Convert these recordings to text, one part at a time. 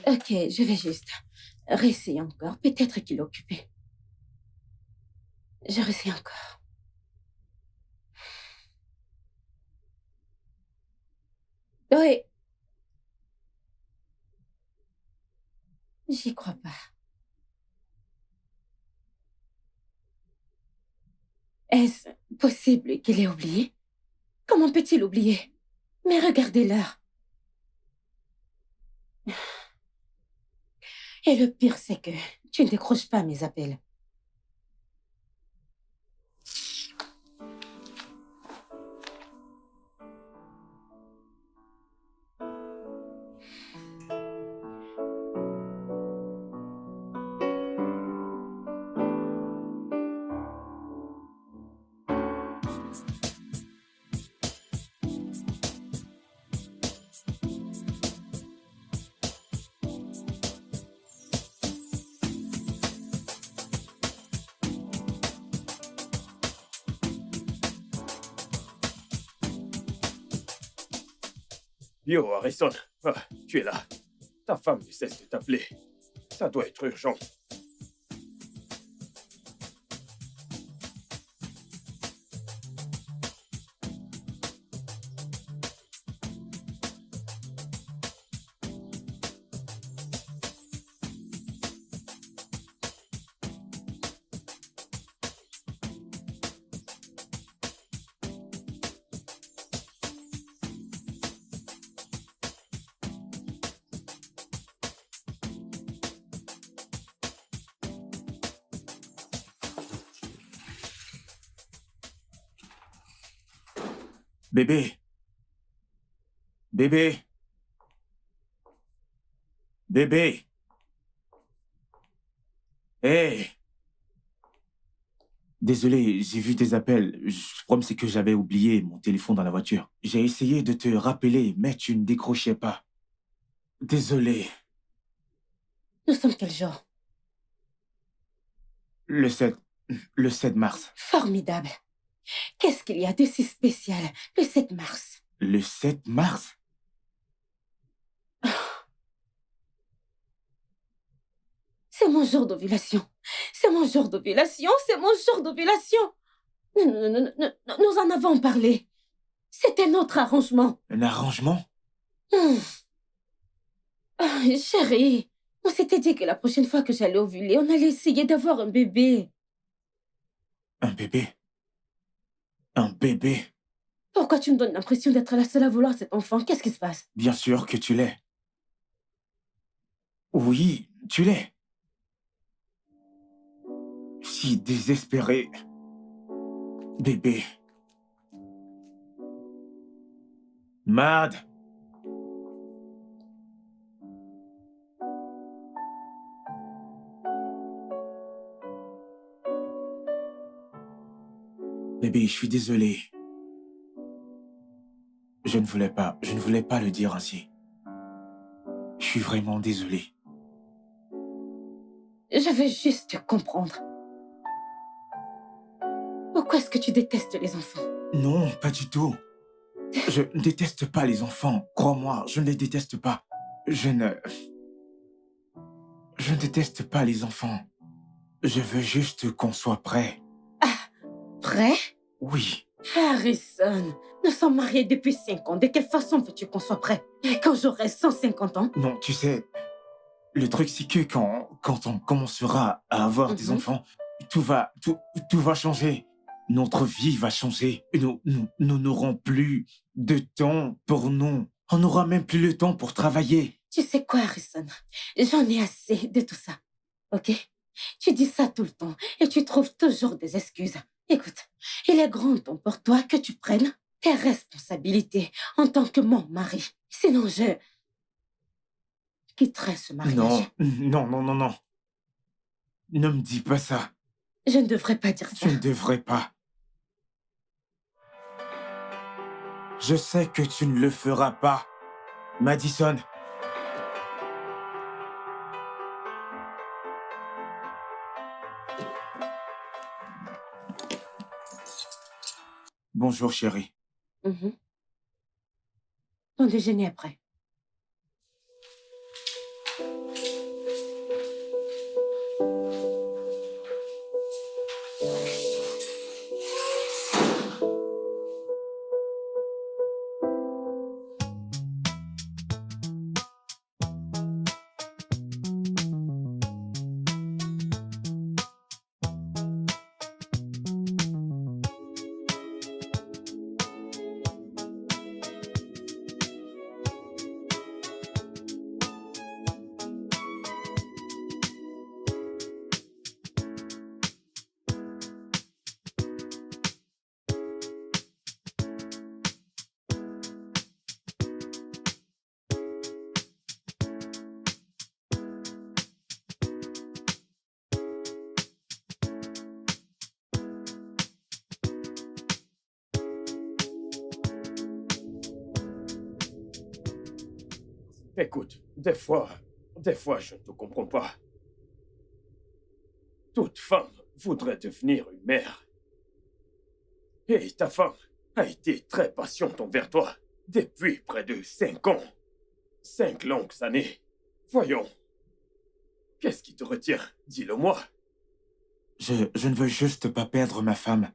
Ok, je vais juste réessayer encore. Peut-être qu'il est occupé. Je réessaye encore. Oui, j'y crois pas. Est-ce possible qu'il ait oublié? Comment peut-il oublier? Mais regardez l'heure. Et le pire, c'est que tu ne décroches pas mes appels. Yo, Harrison, tu es là. Ta femme ne cesse de t'appeler. Ça doit être urgent. Bébé, bébé, bébé. Hé! Désolé, j'ai vu tes appels. Le problème, c'est que j'avais oublié mon téléphone dans la voiture. J'ai essayé de te rappeler, mais tu ne décrochais pas. Désolé. Nous sommes quel jour? Le 7, le 7 mars. Formidable. Qu'est-ce qu'il y a de si spécial le 7 mars? Le 7 mars? C'est mon jour d'ovulation. C'est mon jour d'ovulation. C'est mon jour d'ovulation. Nous en avons parlé. C'était notre arrangement. Un arrangement? Hum. Ah, chérie, on s'était dit que la prochaine fois que j'allais ovuler, on allait essayer d'avoir un bébé. Un bébé? Un bébé? Pourquoi tu me donnes l'impression d'être la seule à vouloir cet enfant? Qu'est-ce qui se passe? Bien sûr que tu l'es. Oui, tu l'es. Si désespéré. Bébé. Mad. Bébé, je suis désolé. Je ne voulais pas le dire ainsi. Je suis vraiment désolé. Je veux juste te comprendre. Pourquoi est-ce que tu détestes les enfants? Non, pas du tout. Je ne déteste pas les enfants. Crois-moi, je ne les déteste pas. Je ne déteste pas les enfants. Je veux juste qu'on soit prêt. Prêt? Oui. Harrison, nous sommes mariés depuis 5 ans. De quelle façon veux-tu qu'on soit prêt? Et quand j'aurai 150 ans? Non, tu sais, le truc c'est que quand on commencera à avoir des enfants, tout va changer. Notre vie va changer. Nous n'aurons plus de temps pour nous. On n'aura même plus le temps pour travailler. Tu sais quoi, Harrison? J'en ai assez de tout ça. Ok? Tu dis ça tout le temps et tu trouves toujours des excuses. Écoute, il est grand temps pour toi que tu prennes tes responsabilités en tant que mon mari. Sinon, je quitterai ce mariage. Non. Ne me dis pas ça. Je ne devrais pas dire ça. Tu ne devrais pas. Je sais que tu ne le feras pas, Madison. Bonjour, chérie. Ton déjeuner après. Écoute, des fois, je ne te comprends pas. Toute femme voudrait devenir une mère. Et ta femme a été très patiente envers toi depuis près de 5 ans. 5 longues années. Voyons, qu'est-ce qui te retient? Dis-le-moi. Je ne veux juste pas perdre ma femme.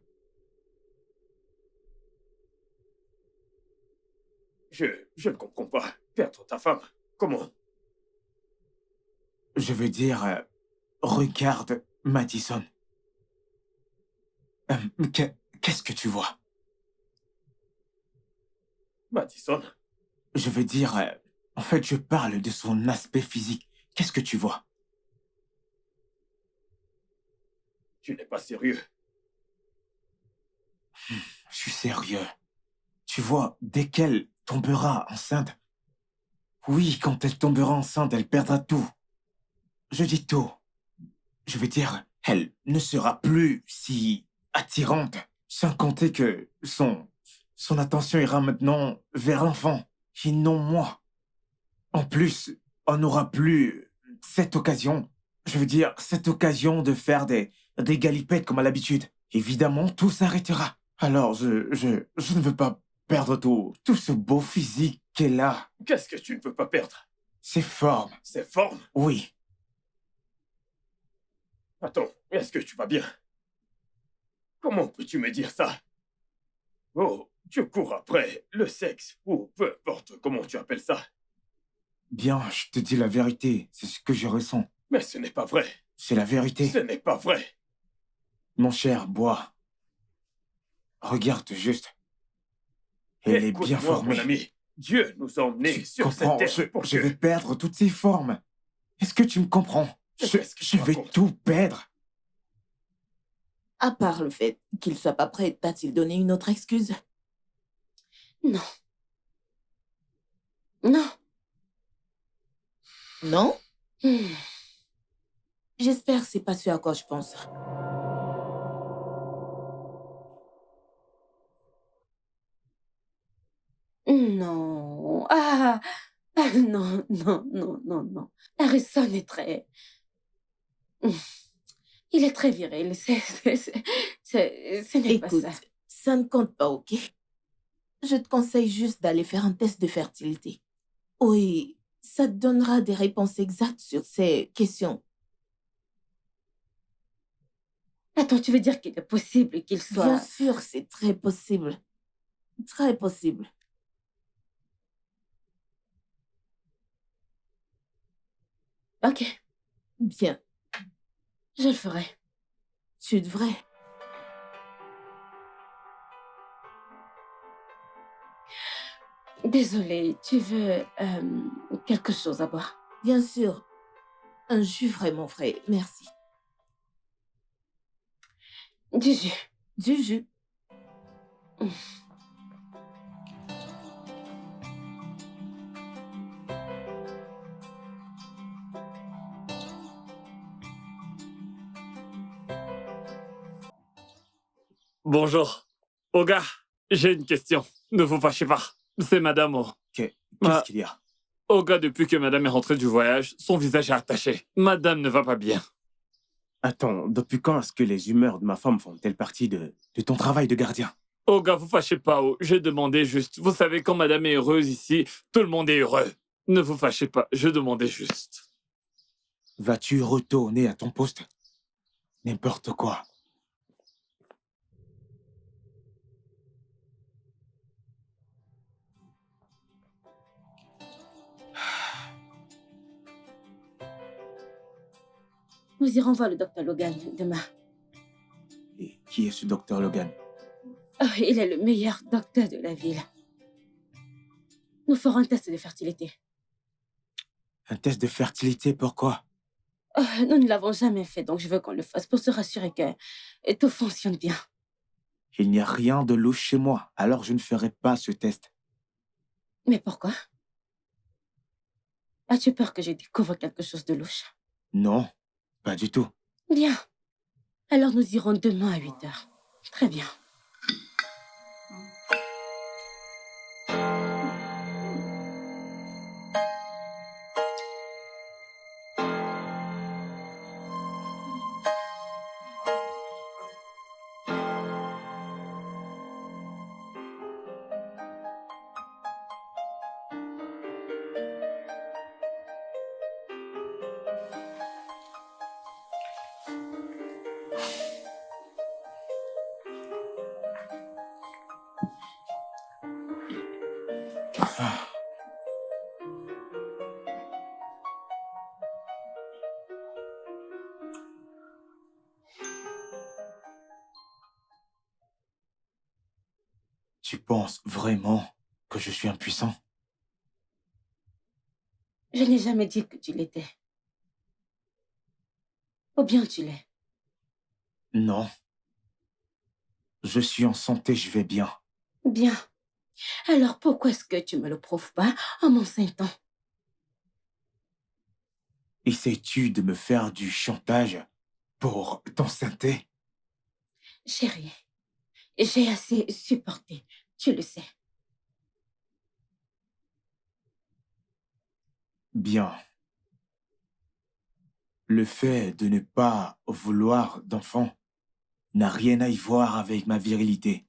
Je ne comprends pas. Perdre ta femme. Comment? Je veux dire, regarde, Madison. Qu'est-ce que tu vois? Madison, Je veux dire, en fait, je parle de son aspect physique. Qu'est-ce que tu vois? tu n'es pas sérieux. Je suis sérieux. Tu vois, dès qu'elle tombera enceinte, oui, quand elle tombera enceinte, elle perdra tout. Je dis tout. Je veux dire, elle ne sera plus si attirante, sans compter que son attention ira maintenant vers l'enfant, et non moi. En plus, on n'aura plus cette occasion, je veux dire, cette occasion de faire des galipettes comme à l'habitude. Évidemment, tout s'arrêtera. Alors, je ne veux pas perdre tout ce beau physique qu'elle a. Qu'est-ce que tu ne veux pas perdre? Ses formes, Ses formes? oui. Attends, est-ce que tu vas bien? Comment peux-tu me dire ça? Oh, tu cours après le sexe, ou peu importe comment tu appelles ça. Bien, je te dis la vérité, c'est ce que je ressens. Mais ce n'est pas vrai. C'est la vérité. Ce n'est pas vrai. Mon cher, bois. Regarde juste. Elle est bien Écoute-moi, formée. mon ami. Dieu nous a emmenés Tu sur cette comprends, terre pour je que... vais perdre toutes ces formes. Est-ce que tu me comprends? Qu'est-ce que Je tu vais racontes? tout perdre. À part le fait qu'il soit pas prêt, t'a-t-il donné une autre excuse? Non. Non. Non? Hmm. J'espère que c'est pas ce à quoi je pense. Non. Non, non, non, non, non. Harrison est très... Hmm. Il est très viril. Ce n'est pas Écoute, ça. ça ne compte pas, ok? Je te conseille juste d'aller faire un test de fertilité. Oui, ça te donnera des réponses exactes sur ces questions. Attends, tu veux dire qu'il est possible qu'il Bien soit... sûr, c'est très possible. Très possible. Ok, Bien, je le ferai. tu devrais. Désolée, tu veux quelque chose à boire? Bien sûr, un jus vraiment frais, merci. Du jus. Du jus. Bonjour. Oga, j'ai une question. Ne vous fâchez pas. C'est Madame O. Qu'est-ce Ah. qu'il y a? Oga, depuis que Madame est rentrée du voyage, son visage est attaché. Madame ne va pas bien. Attends, depuis quand est-ce que les humeurs de ma femme font-elles partie de ton travail de gardien? Oga, vous fâchez pas, O. J'ai demandé juste. Vous savez, quand Madame est heureuse ici, tout le monde est heureux. Ne vous fâchez pas, je demandais juste. Vas-tu retourner à ton poste? N'importe quoi. Nous irons voir le docteur Logan demain. Et qui est ce docteur Logan? Oh, il est le meilleur docteur de la ville. Nous ferons un test de fertilité. Un test de fertilité, pourquoi? Oh, nous ne l'avons jamais fait, donc je veux qu'on le fasse pour se rassurer que tout fonctionne bien. Il n'y a rien de louche chez moi, alors je ne ferai pas ce test. Mais pourquoi? As-tu peur que je découvre quelque chose de louche? Non, pas du tout. Bien. Alors nous irons demain à 8h. Très bien. Tu penses vraiment que je suis impuissant? Je n'ai jamais dit que tu l'étais. Ou bien tu l'es. Non. Je suis en santé, je vais bien. Bien. Alors pourquoi est-ce que tu me le prouves pas en m'enseignant? Essaies-tu de me faire du chantage pour t'enceinte? Chérie, j'ai assez supporté. Tu le sais. Bien. Le fait de ne pas vouloir d'enfant n'a rien à y voir avec ma virilité.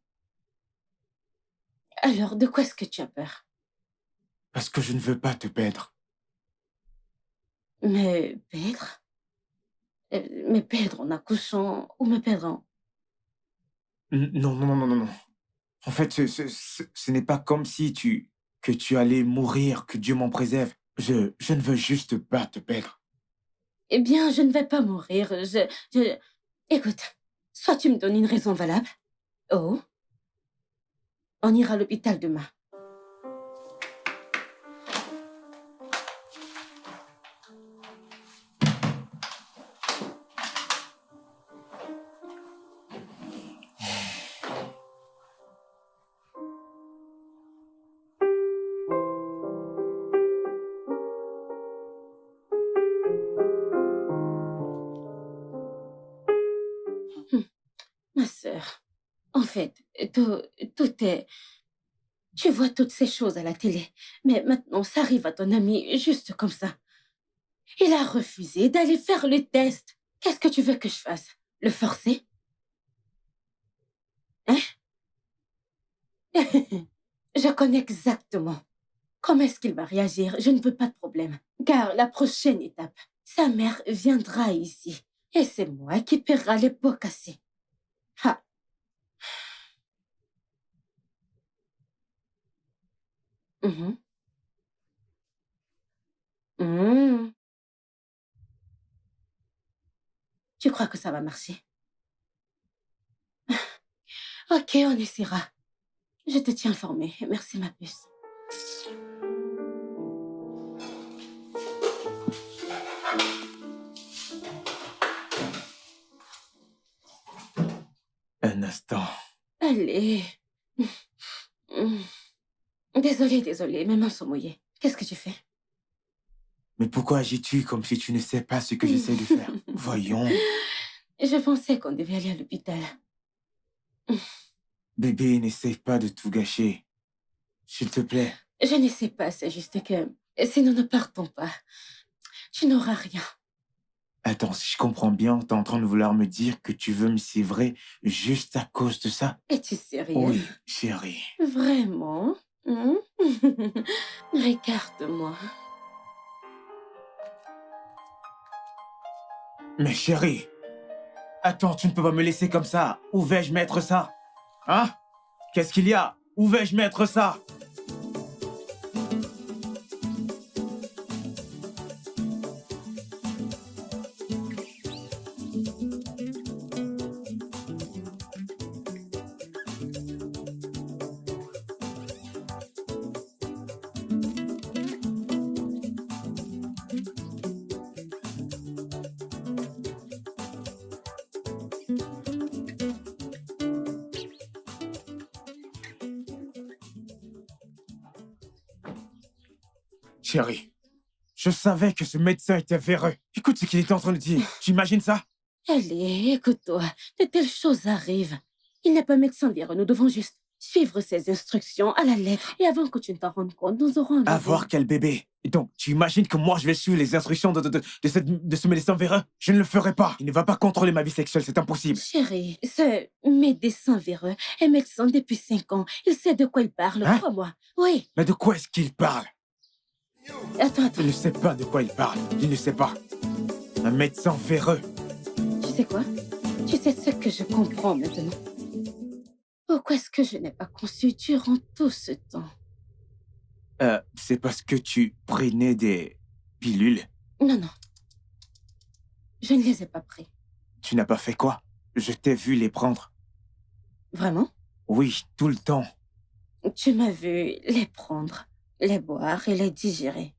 Alors de quoi est-ce que tu as peur? Parce que je ne veux pas te perdre. Me perdre? Me perdre en accouchant ou me perdre en... Non, non, non, non, non, non. En fait, ce n'est pas comme si que tu allais mourir, que Dieu m'en préserve. Je ne veux juste pas te perdre. Eh bien, je ne vais pas mourir. Écoute, soit tu me donnes une raison valable. Oh, on ira à l'hôpital demain. Hum, Ma sœur, en fait, tout est... Tu vois toutes ces choses à la télé, mais maintenant ça arrive à ton ami juste comme ça. Il a refusé d'aller faire le test. Qu'est-ce que tu veux que je fasse? Le forcer? Hein? Je connais exactement comment est-ce qu'il va réagir. Je ne veux pas de problème. Car la prochaine étape, sa mère viendra ici. Et c'est moi qui paiera les pots cassés. Ah. Mhm. Mhm. Tu crois que ça va marcher? Ok, on essaiera. Je te tiens informée. Merci, ma puce. Un instant. Allez. Mm. Désolée, mes mains sont mouillées. Qu'est-ce que tu fais? Mais pourquoi agis-tu comme si tu ne sais pas ce que j'essaie de faire? Voyons. Je pensais qu'on devait aller à l'hôpital. Bébé, n'essaie pas de tout gâcher. S'il te plaît. Je ne sais pas, c'est juste que si nous ne partons pas, tu n'auras rien. Attends, si je comprends bien, t'es en train de vouloir me dire que tu veux me sévrer juste à cause de ça? Es-tu sérieux? Oui, chérie. Vraiment? Regarde-moi. Mais chérie, attends, tu ne peux pas me laisser comme ça. Où vais-je mettre ça? Hein? Qu'est-ce qu'il y a? Où vais-je mettre ça? Chérie, je savais que ce médecin était véreux. Écoute ce qu'il était en train de dire. Tu imagines ça? Allez, écoute-toi. De telles choses arrivent. Il n'est pas médecin véreux. Nous devons juste suivre ses instructions à la lettre. Et avant que tu ne t'en rendes compte, nous aurons un bébé. Avoir quel bébé? Et donc, tu imagines que moi, je vais suivre les instructions de ce médecin véreux? Je ne le ferai pas. Il ne va pas contrôler ma vie sexuelle, c'est impossible. Chérie, ce médecin véreux est médecin depuis 5 ans. Il sait de quoi il parle, Hein? crois-moi. Oui. Mais de quoi est-ce qu'il parle? Attends. Je ne sais pas de quoi il parle. Je ne sais pas. Un médecin véreux. Tu sais quoi? Tu sais ce que je comprends maintenant. Pourquoi est-ce que je n'ai pas conçu durant tout ce temps? C'est parce que tu prenais des pilules. Non, non. Je ne les ai pas pris. Tu n'as pas fait quoi? Je t'ai vu les prendre. Vraiment? Oui, tout le temps. Tu m'as vu les prendre, les boire et les digérer.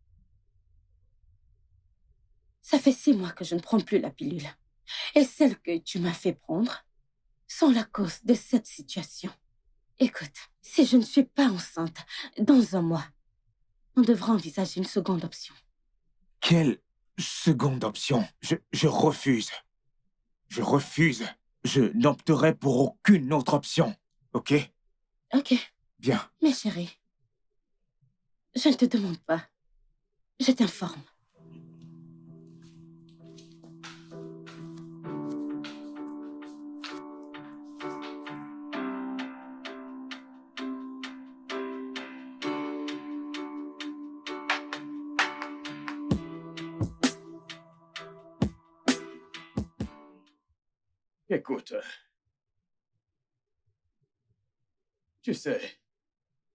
Ça fait 6 mois que je ne prends plus la pilule. Et celles que tu m'as fait prendre sont la cause de cette situation. Écoute, si je ne suis pas enceinte dans un mois, on devra envisager une seconde option. Quelle seconde option? Je refuse. Je refuse. Je n'opterai pour aucune autre option. Ok? Ok, Bien. mais chérie, je ne te demande pas. Je t'informe. Écoute, tu sais,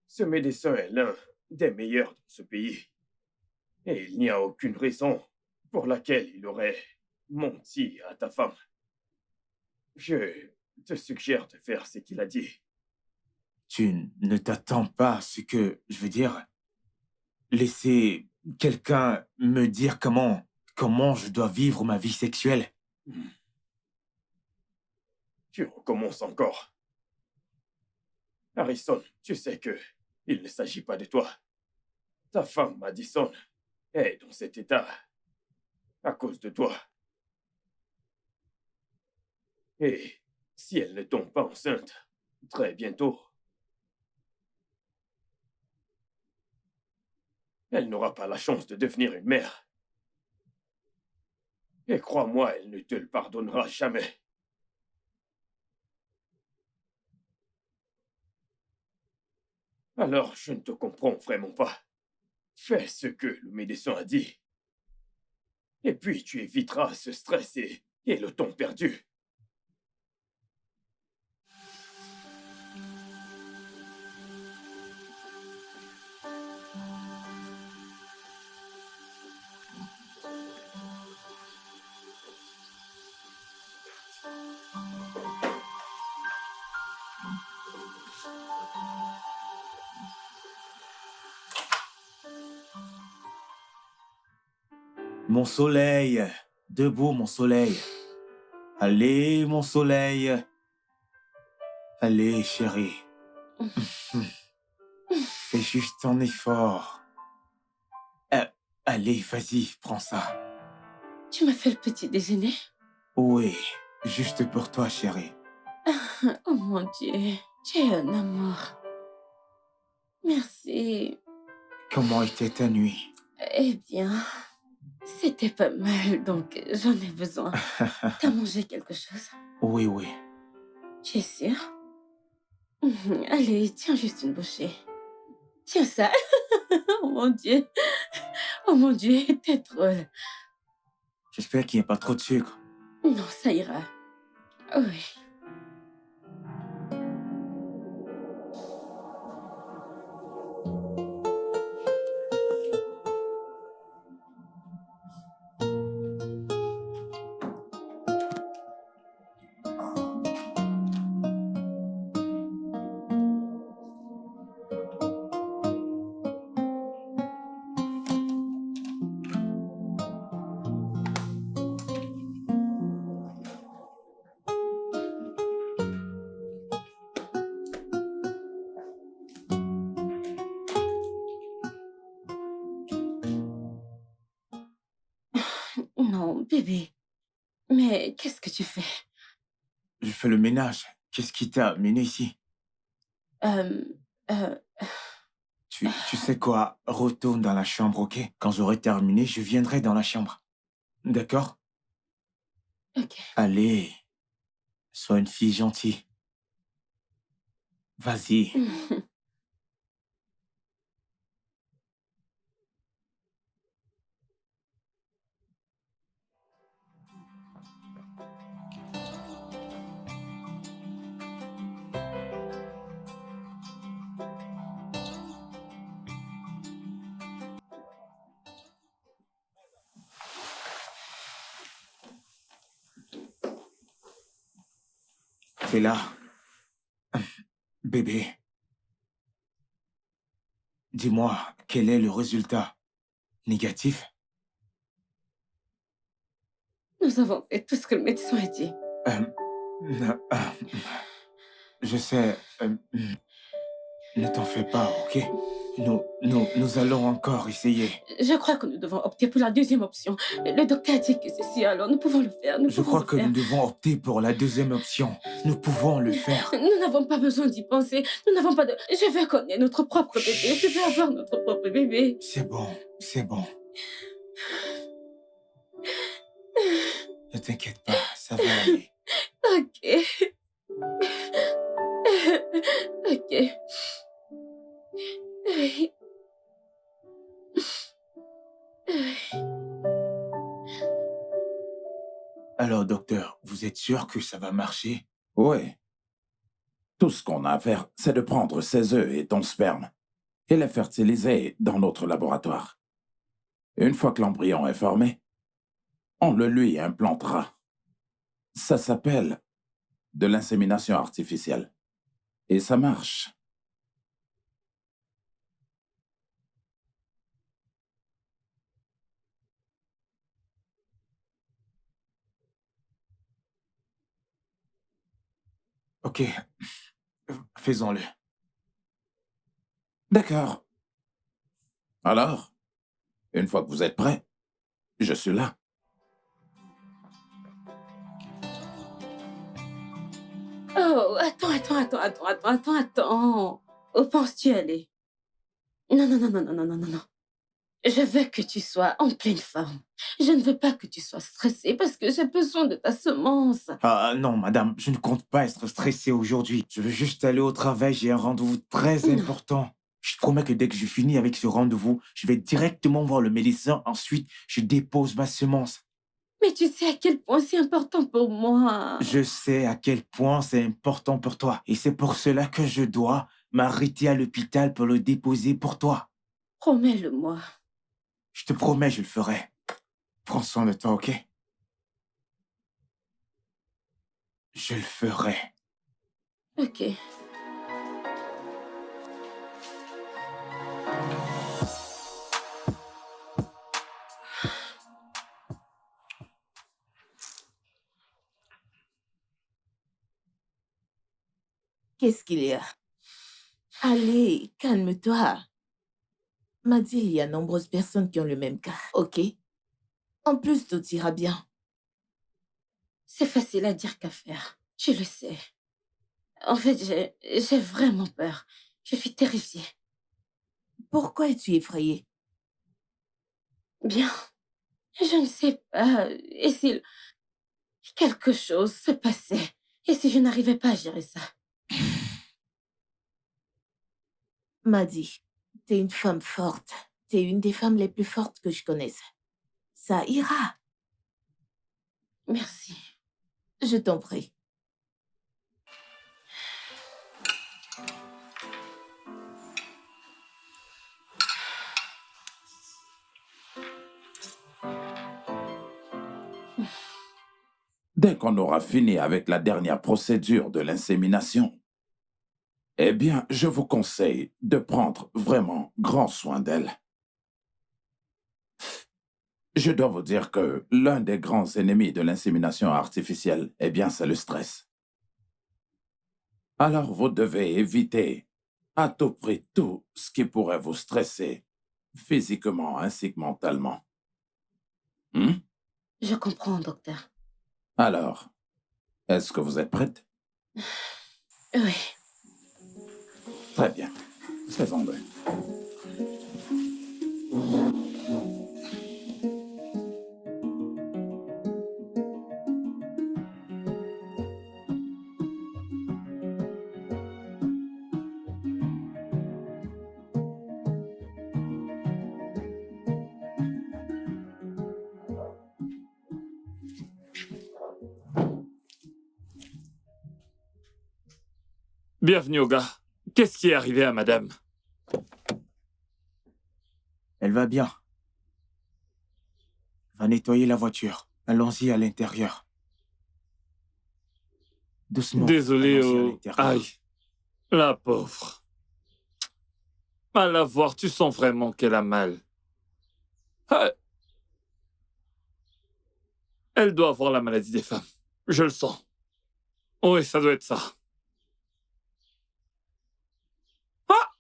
ce médecin est l'un des meilleurs dans ce pays. Et il n'y a aucune raison pour laquelle il aurait menti à ta femme. Je te suggère de faire ce qu'il a dit. Tu ne t'attends pas à ce que, je veux dire, laisser quelqu'un me dire comment je dois vivre ma vie sexuelle. Tu recommences encore. Harrison, tu sais que il ne s'agit pas de toi. Ta femme, Madison, est dans cet état à cause de toi. Et si elle ne tombe pas enceinte très bientôt, elle n'aura pas la chance de devenir une mère. Et crois-moi, elle ne te le pardonnera jamais. Alors, je ne te comprends vraiment pas. Fais ce que le médecin a dit. Et puis, tu éviteras ce stress et le temps perdu. Mon soleil, debout mon soleil. Allez mon soleil. Allez chérie. Fais juste un effort. Allez, vas-y, prends ça. Tu m'as fait le petit déjeuner? Oui, juste pour toi chérie. Oh mon Dieu, tu es un amour. Merci. Comment était ta nuit? Eh bien, c'était pas mal, donc j'en ai besoin. T'as mangé quelque chose? Oui, oui. Tu es sûr? Allez, tiens juste une bouchée. Tiens ça. Oh mon Dieu. Oh mon Dieu, t'es drôle. J'espère qu'il n'y a pas trop de sucre. Non, ça ira. Oui. Non, bébé. Mais qu'est-ce que tu fais? Je fais le ménage. Qu'est-ce qui t'a amené ici? Euh, euh, Tu sais quoi? Retourne dans la chambre, ok? Quand j'aurai terminé, je viendrai dans la chambre. D'accord? ok. Allez, sois une fille gentille. Vas-y. T'es là. Bébé, dis-moi, quel est le résultat? Négatif? Nous avons fait tout ce que le médecin a dit. Euh, euh, je sais. Ne t'en fais pas, ok? Nous allons encore essayer. Je crois que nous devons opter pour la deuxième option. Le docteur a dit que c'est si, alors nous pouvons le faire. Nous Je pouvons crois le que faire. nous devons opter pour la deuxième option. Nous pouvons le faire. Nous n'avons pas besoin d'y penser. Nous n'avons pas de... Je veux qu'on ait notre propre bébé. Je veux avoir notre propre bébé. C'est bon, c'est bon. Ne t'inquiète pas, ça va aller. Ok. Ok. Oui. Alors, docteur, vous êtes sûr que ça va marcher? Oui. Tout ce qu'on a à faire, c'est de prendre ses œufs et ton sperme et les fertiliser dans notre laboratoire. Une fois que l'embryon est formé, on le lui implantera. Ça s'appelle de l'insémination artificielle. Et ça marche. Ok, faisons-le. D'accord. Alors, une fois que vous êtes prêts, je suis là. Oh, attends. Où penses-tu aller? Non. Je veux que tu sois en pleine forme. Je ne veux pas que tu sois stressée parce que j'ai besoin de ta semence. Ah non, madame, je ne compte pas être stressé aujourd'hui. Je veux juste aller au travail, j'ai un rendez-vous très Non. important. Je te promets que dès que je finis avec ce rendez-vous, je vais directement voir le médecin. Ensuite, je dépose ma semence. Mais tu sais à quel point c'est important pour moi. Je sais à quel point c'est important pour toi. Et c'est pour cela que je dois m'arrêter à l'hôpital pour le déposer pour toi. Promets-le-moi. Je te promets, je le ferai. Prends soin de toi, ok? Je le ferai. Ok. Qu'est-ce qu'il y a? Allez, calme-toi. M'a dit, il y a nombreuses personnes qui ont le même cas, ok? En plus, tout ira bien. C'est facile à dire qu'à faire. Tu le sais. En fait, j'ai vraiment peur. Je suis terrifiée. Pourquoi es-tu effrayée? Bien. Je ne sais pas. Et si quelque chose se passait? Et si je n'arrivais pas à gérer ça? M'a dit, t'es une femme forte. T'es une des femmes les plus fortes que je connaisse. Ça ira. Merci. Je t'en prie. Dès qu'on aura fini avec la dernière procédure de l'insémination, eh bien, je vous conseille de prendre vraiment grand soin d'elle. Je dois vous dire que l'un des grands ennemis de l'insémination artificielle, eh bien, c'est le stress. Alors, vous devez éviter à tout prix tout ce qui pourrait vous stresser, physiquement ainsi que mentalement. Je comprends, docteur. Alors, est-ce que vous êtes prête? Oui. Très bien. Faisons-le. Bienvenue, Oga. Qu'est-ce qui est arrivé à madame? Elle va bien. Va nettoyer la voiture. Allons-y à l'intérieur. Doucement. Désolé, allons-y à oh. l'intérieur. Aïe, la pauvre. À la voir, tu sens vraiment qu'elle a mal. Ah, elle doit avoir la maladie des femmes. Je le sens. Oui, ça doit être ça. Ah!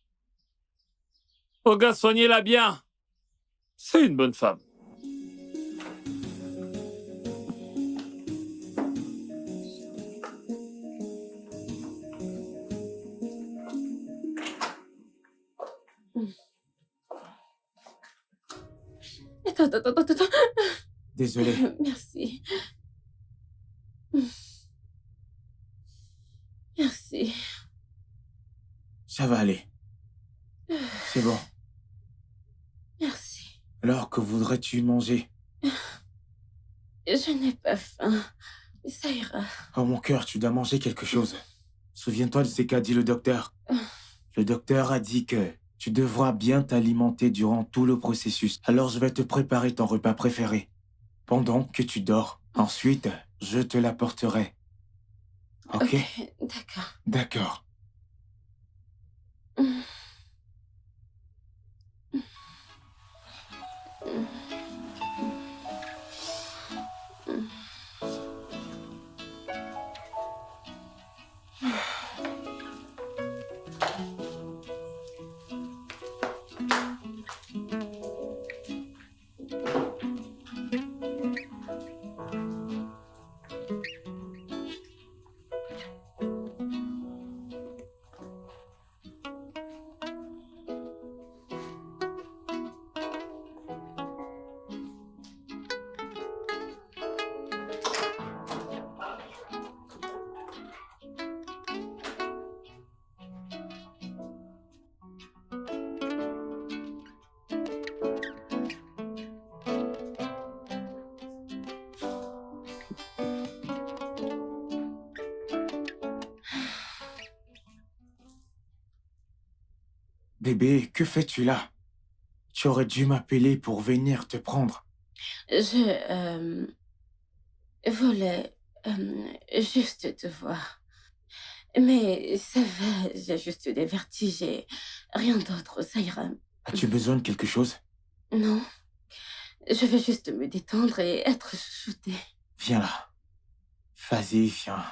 Oh gars, soignez-la bien. C'est une bonne femme. Attends. Désolé. Merci. Merci. Ça va aller. C'est bon. Merci. Alors, que voudrais-tu manger? Je n'ai pas faim. Ça ira. Oh mon cœur, tu dois manger quelque chose. Souviens-toi de ce qu'a dit le docteur. Le docteur a dit que tu devras bien t'alimenter durant tout le processus. Alors je vais te préparer ton repas préféré pendant que tu dors. Ensuite, je te l'apporterai. Ok? D'accord. D'accord. Bébé, que fais-tu là? Tu aurais dû m'appeler pour venir te prendre. Je voulais juste te voir. Mais ça va, j'ai juste des vertiges et rien d'autre, ça ira. As-tu besoin de quelque chose? Non, je vais juste me détendre et être chouchoutée. Viens là. Vas-y, viens.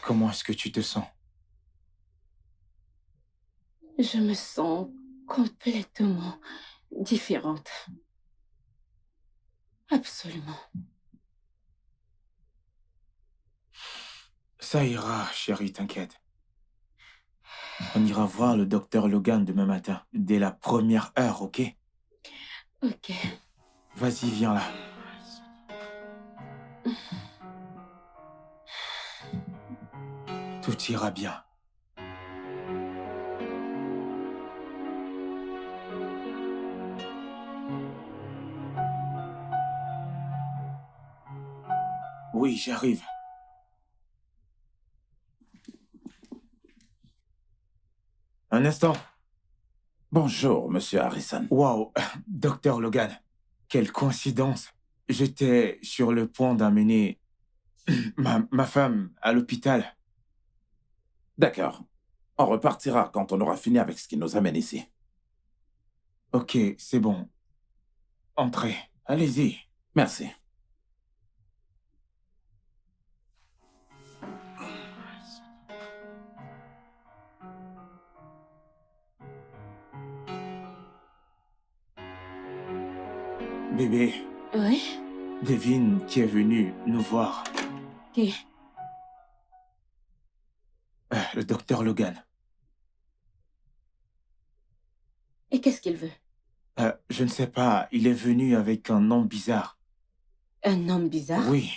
Comment est-ce que tu te sens? Je me sens complètement différente. Absolument. Ça ira, chérie, t'inquiète. On ira voir le docteur Logan demain matin, dès la première heure, ok? Ok. Vas-y, viens là. Tout ira bien. Oui, j'arrive. Un instant. Bonjour, monsieur Harrison. Waouh, docteur Logan. Quelle coïncidence. J'étais sur le point d'amener ma femme à l'hôpital. D'accord. On repartira quand on aura fini avec ce qui nous amène ici. Ok, c'est bon. Entrez. Allez-y. Merci. Bébé, Oui? devine qui est venu nous voir. Qui? Le docteur Logan. Et qu'est-ce qu'il veut? Je ne sais pas, il est venu avec un nom bizarre. Un homme bizarre? Oui.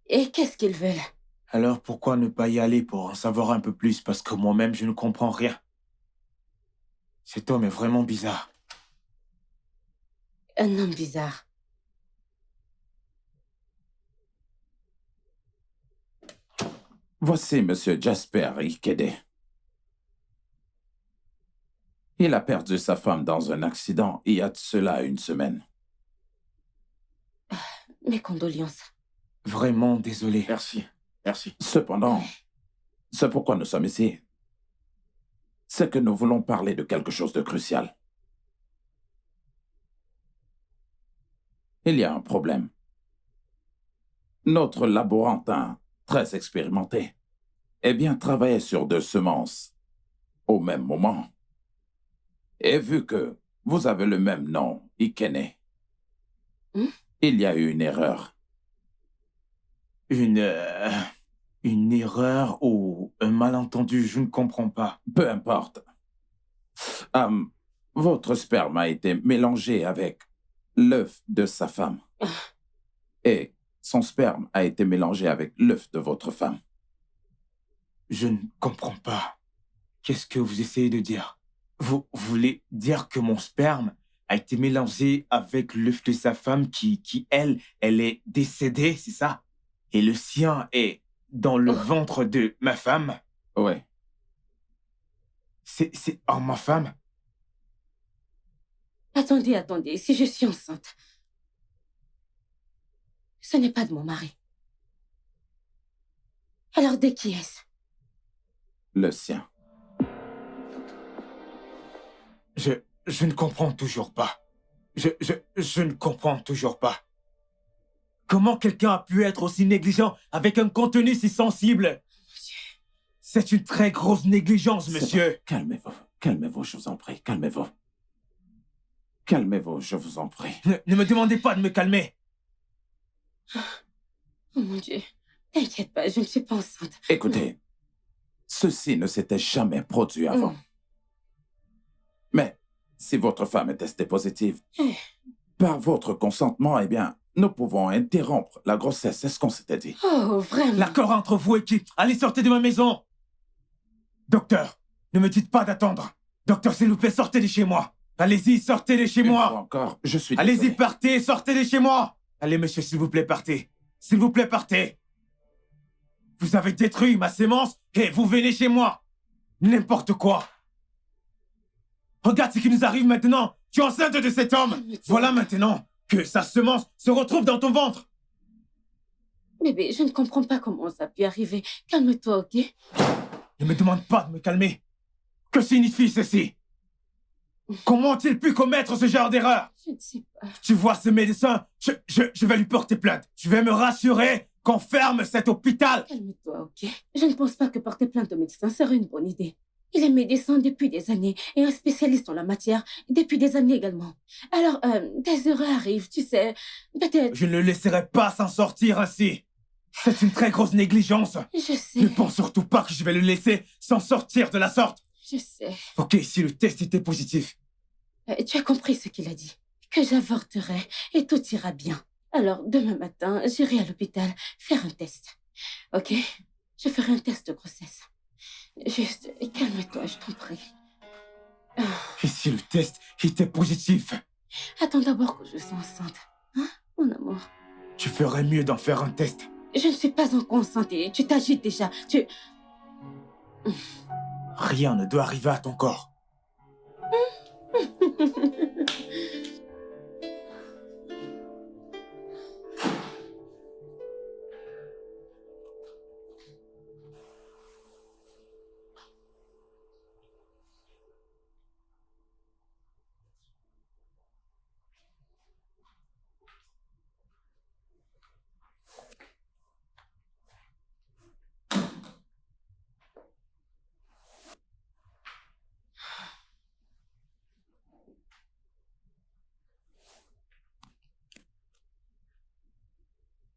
Et qu'est-ce qu'il veut là? Alors pourquoi ne pas y aller pour en savoir un peu plus? Parce que moi-même, je ne comprends rien. Cet homme est vraiment bizarre. Un homme bizarre. Voici Monsieur Jasper Ikede. Il a perdu sa femme dans un accident il y a de cela 1 semaine. Mes condoléances. Vraiment désolé. Merci. Merci. Cependant, c'est pourquoi nous sommes ici. C'est que nous voulons parler de quelque chose de crucial. Il y a un problème. Notre laborantin, très expérimenté, travaillait sur 2 semences au même moment. Et vu que vous avez le même nom, Ikene, il y a eu une erreur. Une erreur ou un malentendu, je ne comprends pas. Peu importe. Votre sperme a été mélangé avec l'œuf de sa femme. Et son sperme a été mélangé avec l'œuf de votre femme. Je ne comprends pas. Qu'est-ce que vous essayez de dire? Vous voulez dire que mon sperme a été mélangé avec l'œuf de sa femme qui elle est décédée, c'est ça? Et le sien est dans le ventre de ma femme? Oui. C'est ma femme? Attendez, si je suis enceinte, ce n'est pas de mon mari. Alors de qui est-ce? Le sien. Je ne comprends toujours pas. Je ne comprends toujours pas. Comment quelqu'un a pu être aussi négligent avec un contenu si sensible? C'est une très grosse négligence, monsieur. Calmez-vous. Calmez-vous, je vous en prie. Calmez-vous. Calmez-vous, je vous en prie. Ne me demandez pas de me calmer. Oh mon Dieu, t'inquiète pas, je ne suis pas enceinte. Écoutez, ceci ne s'était jamais produit avant. Mais si votre femme est testée positive, par votre consentement, nous pouvons interrompre la grossesse. C'est ce qu'on s'était dit. Oh, vraiment? L'accord entre vous et qui? Allez, sortez de ma maison. Docteur, ne me dites pas d'attendre. Docteur, s'il vous plaît, sortez de chez moi. Allez-y, sortez de chez Une moi. fois encore, je suis Allez-y, désolé. partez, sortez de chez moi. Allez, monsieur, s'il vous plaît, partez. S'il vous plaît, partez. Vous avez détruit ma sémence et vous venez chez moi. N'importe quoi. Regarde ce qui nous arrive maintenant. Tu es enceinte de cet homme. Voilà maintenant que sa semence se retrouve dans ton ventre. Bébé, je ne comprends pas comment ça a pu arriver. Calme-toi, ok? Ne me demande pas de me calmer. Que signifie ceci? Comment ont-ils pu commettre ce genre d'erreur? Je ne sais pas. Tu vois ce médecin? Je vais lui porter plainte. Je vais me rassurer qu'on ferme cet hôpital. Calme-toi, ok? Je ne pense pas que porter plainte au médecin serait une bonne idée. Il est médecin depuis des années et un spécialiste en la matière depuis des années également. Alors, des erreurs arrivent, tu sais. Peut-être... Je ne le laisserai pas s'en sortir ainsi. C'est une très grosse négligence. Je sais. Ne pense surtout pas que je vais le laisser s'en sortir de la sorte. Je sais. Ok, si le test était positif. Tu as compris ce qu'il a dit. Que j'avorterai et tout ira bien. Alors, demain matin, j'irai à l'hôpital faire un test. Ok? Je ferai un test de grossesse. Juste, calme-toi, je t'en prie. Et si le test était positif? Attends d'abord que je sois enceinte. Hein, mon amour? Tu ferais mieux d'en faire un test. Je ne suis pas encore enceinte et tu t'agites déjà. Rien ne doit arriver à ton corps.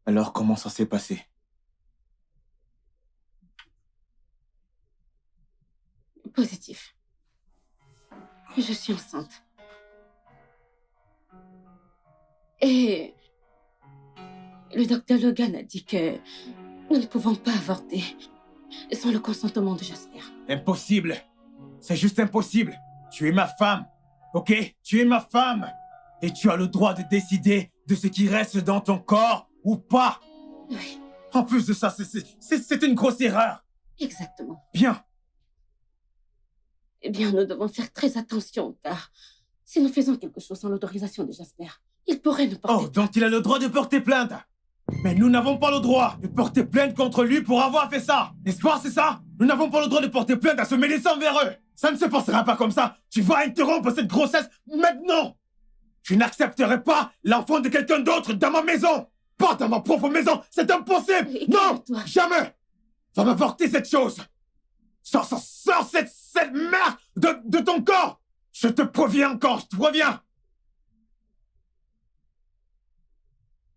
Alors, comment ça s'est passé? Positif. Je suis enceinte. Et le docteur Logan a dit que nous ne pouvons pas avorter sans le consentement de Jasper. Impossible. C'est juste impossible. Tu es ma femme, ok? Tu es ma femme. Et tu as le droit de décider de ce qui reste dans ton corps ou pas. Oui, En plus de ça, c'est une grosse erreur. exactement. Bien. Eh bien, nous devons faire très attention, car si nous faisons quelque chose sans l'autorisation de Jasper, il pourrait nous porter... Oh, donc il a le droit de porter plainte. Mais nous n'avons pas le droit de porter plainte contre lui pour avoir fait ça. N'est-ce pas, c'est ça? Nous n'avons pas le droit de porter plainte à se mêler sans vers eux. Ça ne se passera pas comme ça. Tu vas interrompre cette grossesse maintenant. Je n'accepterai pas l'enfant de quelqu'un d'autre dans ma maison. Pas dans ma propre maison. C'est impossible. Et Non, calme-toi. jamais. Va m'avorter cette chose. Sors cette merde de ton corps. Je te préviens encore, je te préviens.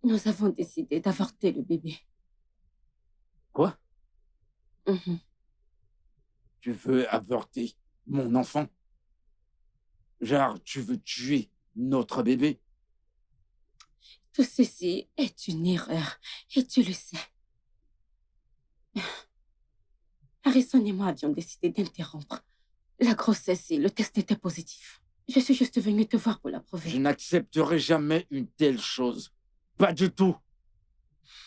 Nous avons décidé d'avorter le bébé. Quoi? Mhm. Tu veux avorter mon enfant? Genre, tu veux tuer notre bébé? Tout ceci est une erreur, et tu le sais. Harrison et moi avions décidé d'interrompre la grossesse et le test était positif. Je suis juste venue te voir pour Je l'approuver. n'accepterai jamais une telle chose. Pas du tout.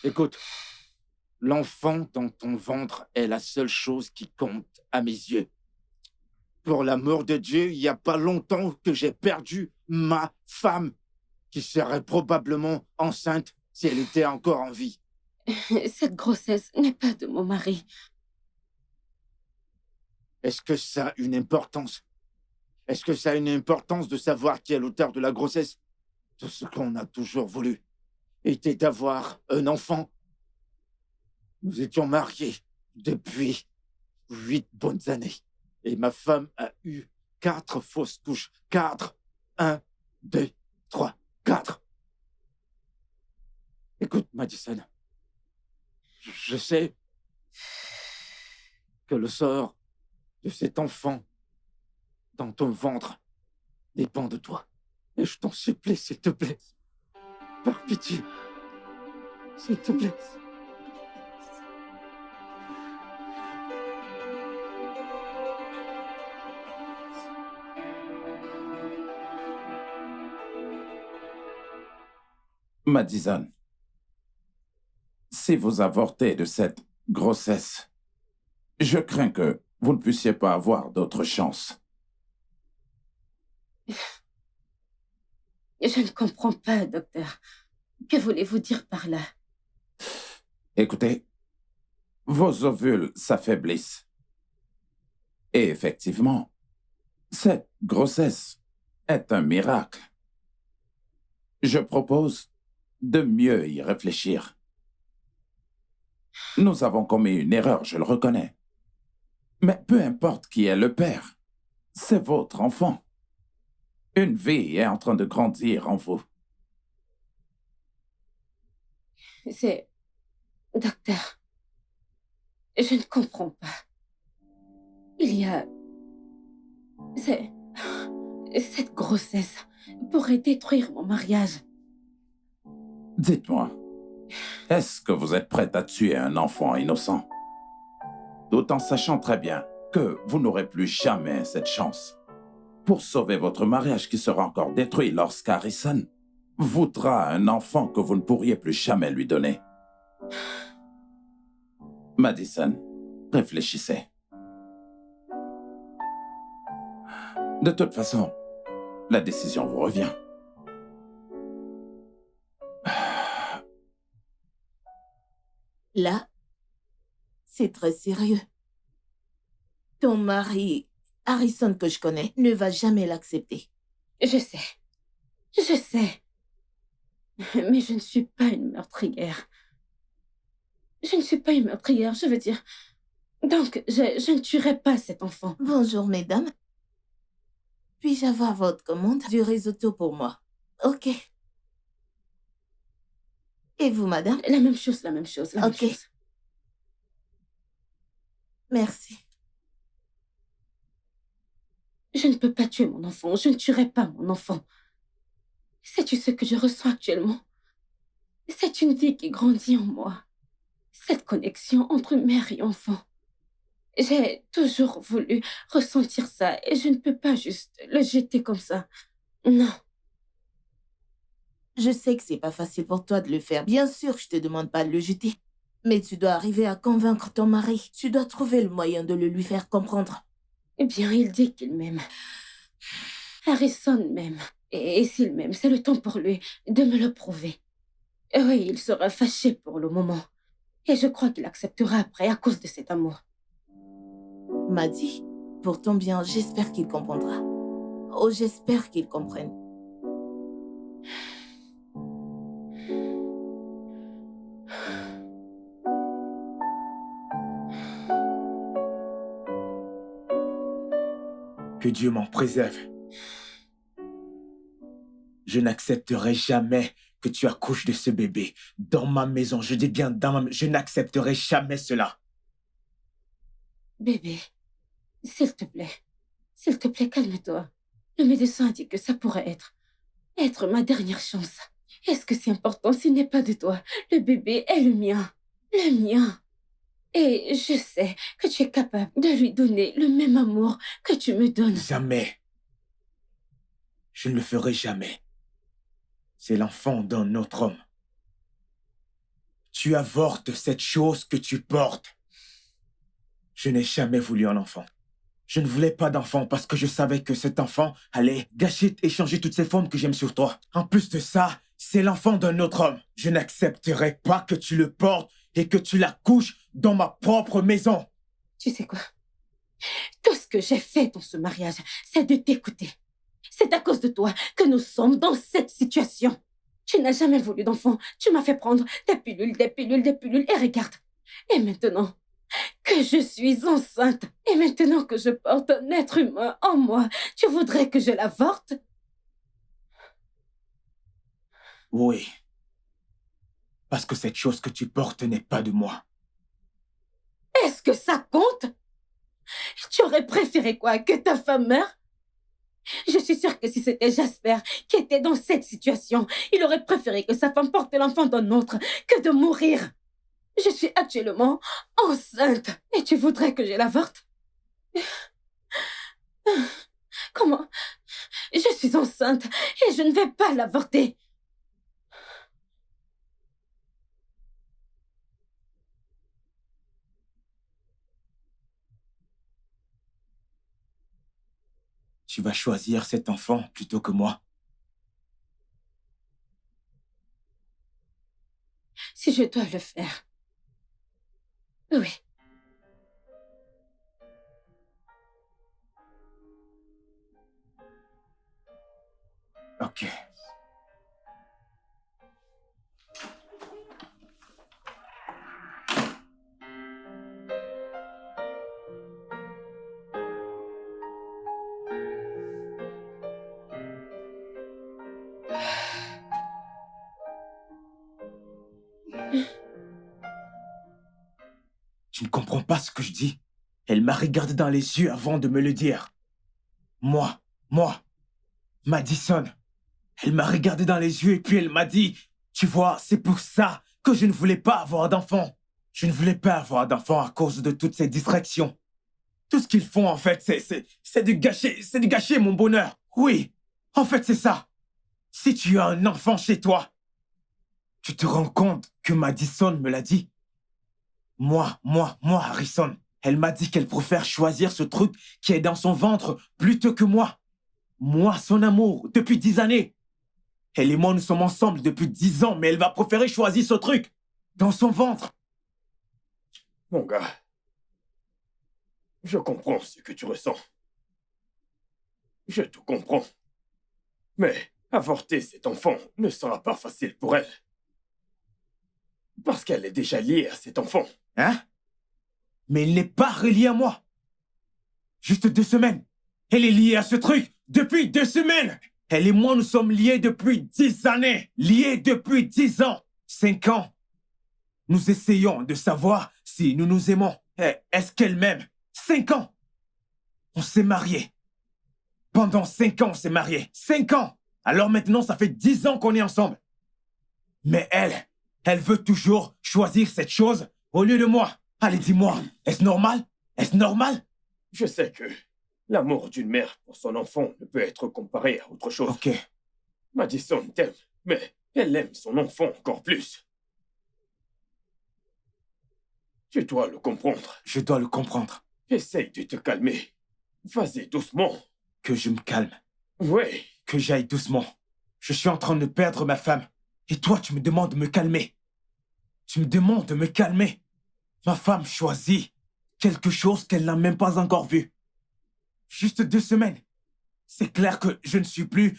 Écoute, l'enfant dans ton ventre est la seule chose qui compte à mes yeux. Pour l'amour de Dieu, il n'y a pas longtemps que j'ai perdu ma femme, qui serait probablement enceinte si elle était encore en vie. Cette grossesse n'est pas de mon mari. Est-ce que ça a une importance? Est-ce que ça a une importance de savoir qui est l'auteur de la grossesse? Tout ce qu'on a toujours voulu était d'avoir un enfant. Nous étions mariés depuis 8 bonnes années. Et ma femme a eu 4 fausses couches. 4. 1, 2, 3, 4. Écoute, Madison. Je sais que le sort de cet enfant dans ton ventre dépend de toi. Et je t'en supplie, s'il te plaît. Par pitié. S'il te plaît. Madison, si vous avortez de cette grossesse, je crains que vous ne puissiez pas avoir d'autre chance. Je ne comprends pas, docteur. Que voulez-vous dire par là? Écoutez, vos ovules s'affaiblissent. Et effectivement, cette grossesse est un miracle. Je propose de mieux y réfléchir. Nous avons commis une erreur, je le reconnais. Mais peu importe qui est le père, c'est votre enfant. Une vie est en train de grandir en vous. C'est... Docteur, je ne comprends pas. Il y a... Cette grossesse pourrait détruire mon mariage. Dites-moi, est-ce que vous êtes prête à tuer un enfant innocent? Tout en sachant très bien que vous n'aurez plus jamais cette chance. Pour sauver votre mariage qui sera encore détruit lorsqu'Harrison voudra un enfant que vous ne pourriez plus jamais lui donner. Madison, réfléchissez. De toute façon, la décision vous revient. Là, c'est très sérieux. Ton mari, Harrison que je connais, ne va jamais l'accepter. Je sais. Je sais. Mais je ne suis pas une meurtrière. Je ne suis pas une meurtrière, je veux dire. Donc, je ne tuerai pas cet enfant. Bonjour, mesdames. Puis-je avoir votre commande du risotto pour moi? Ok. Et vous, madame? La même chose, la même chose, la même Ok. chose. Merci. Je ne peux pas tuer mon enfant. Je ne tuerai pas mon enfant. Sais-tu ce que je ressens actuellement? C'est une vie qui grandit en moi. Cette connexion entre mère et enfant. J'ai toujours voulu ressentir ça et je ne peux pas juste le jeter comme ça. Non. Je sais que c'est pas facile pour toi de le faire. Bien sûr, je te demande pas de le jeter. Mais tu dois arriver à convaincre ton mari. Tu dois trouver le moyen de le lui faire comprendre. Eh bien, il dit qu'il m'aime. Harrison m'aime. Et s'il m'aime, c'est le temps pour lui de me le prouver. Oui, il sera fâché pour le moment. Et je crois qu'il acceptera après à cause de cet amour. M'a dit, pour ton bien, j'espère qu'il comprendra. Oh, j'espère qu'il comprenne. Que Dieu m'en préserve. Je n'accepterai jamais que tu accouches de ce bébé dans ma maison. Je dis bien dans ma maison. Je n'accepterai jamais cela. Bébé, s'il te plaît, calme-toi. Le médecin a dit que ça pourrait être ma dernière chance. Est-ce que c'est important s'il n'est pas de toi? Le bébé est le mien. Le mien. Et je sais que tu es capable de lui donner le même amour que tu me donnes. Jamais. Je ne le ferai jamais. C'est l'enfant d'un autre homme. Tu avortes cette chose que tu portes. Je n'ai jamais voulu un enfant. Je ne voulais pas d'enfant parce que je savais que cet enfant allait gâcher et changer toutes ces formes que j'aime sur toi. En plus de ça, c'est l'enfant d'un autre homme. Je n'accepterai pas que tu le portes et que tu l'accouches dans ma propre maison. Tu sais quoi? Tout ce que j'ai fait dans ce mariage, c'est de t'écouter. C'est à cause de toi que nous sommes dans cette situation. Tu n'as jamais voulu d'enfant. Tu m'as fait prendre des pilules, et regarde. Et maintenant que je suis enceinte, et maintenant que je porte un être humain en moi, tu voudrais que je l'avorte? Oui. Parce que cette chose que tu portes n'est pas de moi. Est-ce que ça compte? Tu aurais préféré quoi? Que ta femme meure? Je suis sûre que si c'était Jasper qui était dans cette situation, il aurait préféré que sa femme porte l'enfant d'un autre que de mourir. Je suis actuellement enceinte et tu voudrais que je l'avorte? Comment? Je suis enceinte et je ne vais pas l'avorter. Tu vas choisir cet enfant plutôt que moi. Si je dois le faire. Oui. Ok. Tu ne comprends pas ce que je dis? Elle m'a regardé dans les yeux avant de me le dire. Moi, Madison. Elle m'a regardé dans les yeux et puis elle m'a dit, tu vois, c'est pour ça que je ne voulais pas avoir d'enfant. Je ne voulais pas avoir d'enfant à cause de toutes ces distractions. Tout ce qu'ils font, en fait, c'est de gâcher mon bonheur. Oui, en fait, c'est ça. Si tu as un enfant chez toi, tu te rends compte que Madison me l'a dit. Moi, Harrison. Elle m'a dit qu'elle préfère choisir ce truc qui est dans son ventre plutôt que moi. Moi, son amour, depuis 10 années. Elle et moi, nous sommes ensemble depuis 10 ans, mais elle va préférer choisir ce truc dans son ventre. Mon gars, je comprends ce que tu ressens. Je te comprends. Mais avorter cet enfant ne sera pas facile pour elle. Parce qu'elle est déjà liée à cet enfant. Hein? Mais il n'est pas relié à moi. Juste 2 semaines. Elle est liée à ce truc depuis 2 semaines. Elle et moi, nous sommes liés depuis 10 années. Liés depuis 10 ans. 5 ans. Nous essayons de savoir si nous nous aimons. Est-ce qu'elle m'aime? 5 ans. On s'est mariés. Pendant 5 ans, on s'est mariés. 5 ans. Alors maintenant, ça fait 10 ans qu'on est ensemble. Mais elle veut toujours choisir cette chose au lieu de moi. Allez, dis-moi, est-ce normal? Est-ce normal? Je sais que l'amour d'une mère pour son enfant ne peut être comparé à autre chose. Ok. Madison t'aime, mais elle aime son enfant encore plus. Tu dois le comprendre. Je dois le comprendre. Essaye de te calmer. Vas-y doucement. Que je me calme. Oui. Que j'aille doucement. Je suis en train de perdre ma femme. Et toi, tu me demandes de me calmer. Tu me demandes de me calmer. Ma femme choisit quelque chose qu'elle n'a même pas encore vu. Juste 2 semaines. C'est clair que je ne suis plus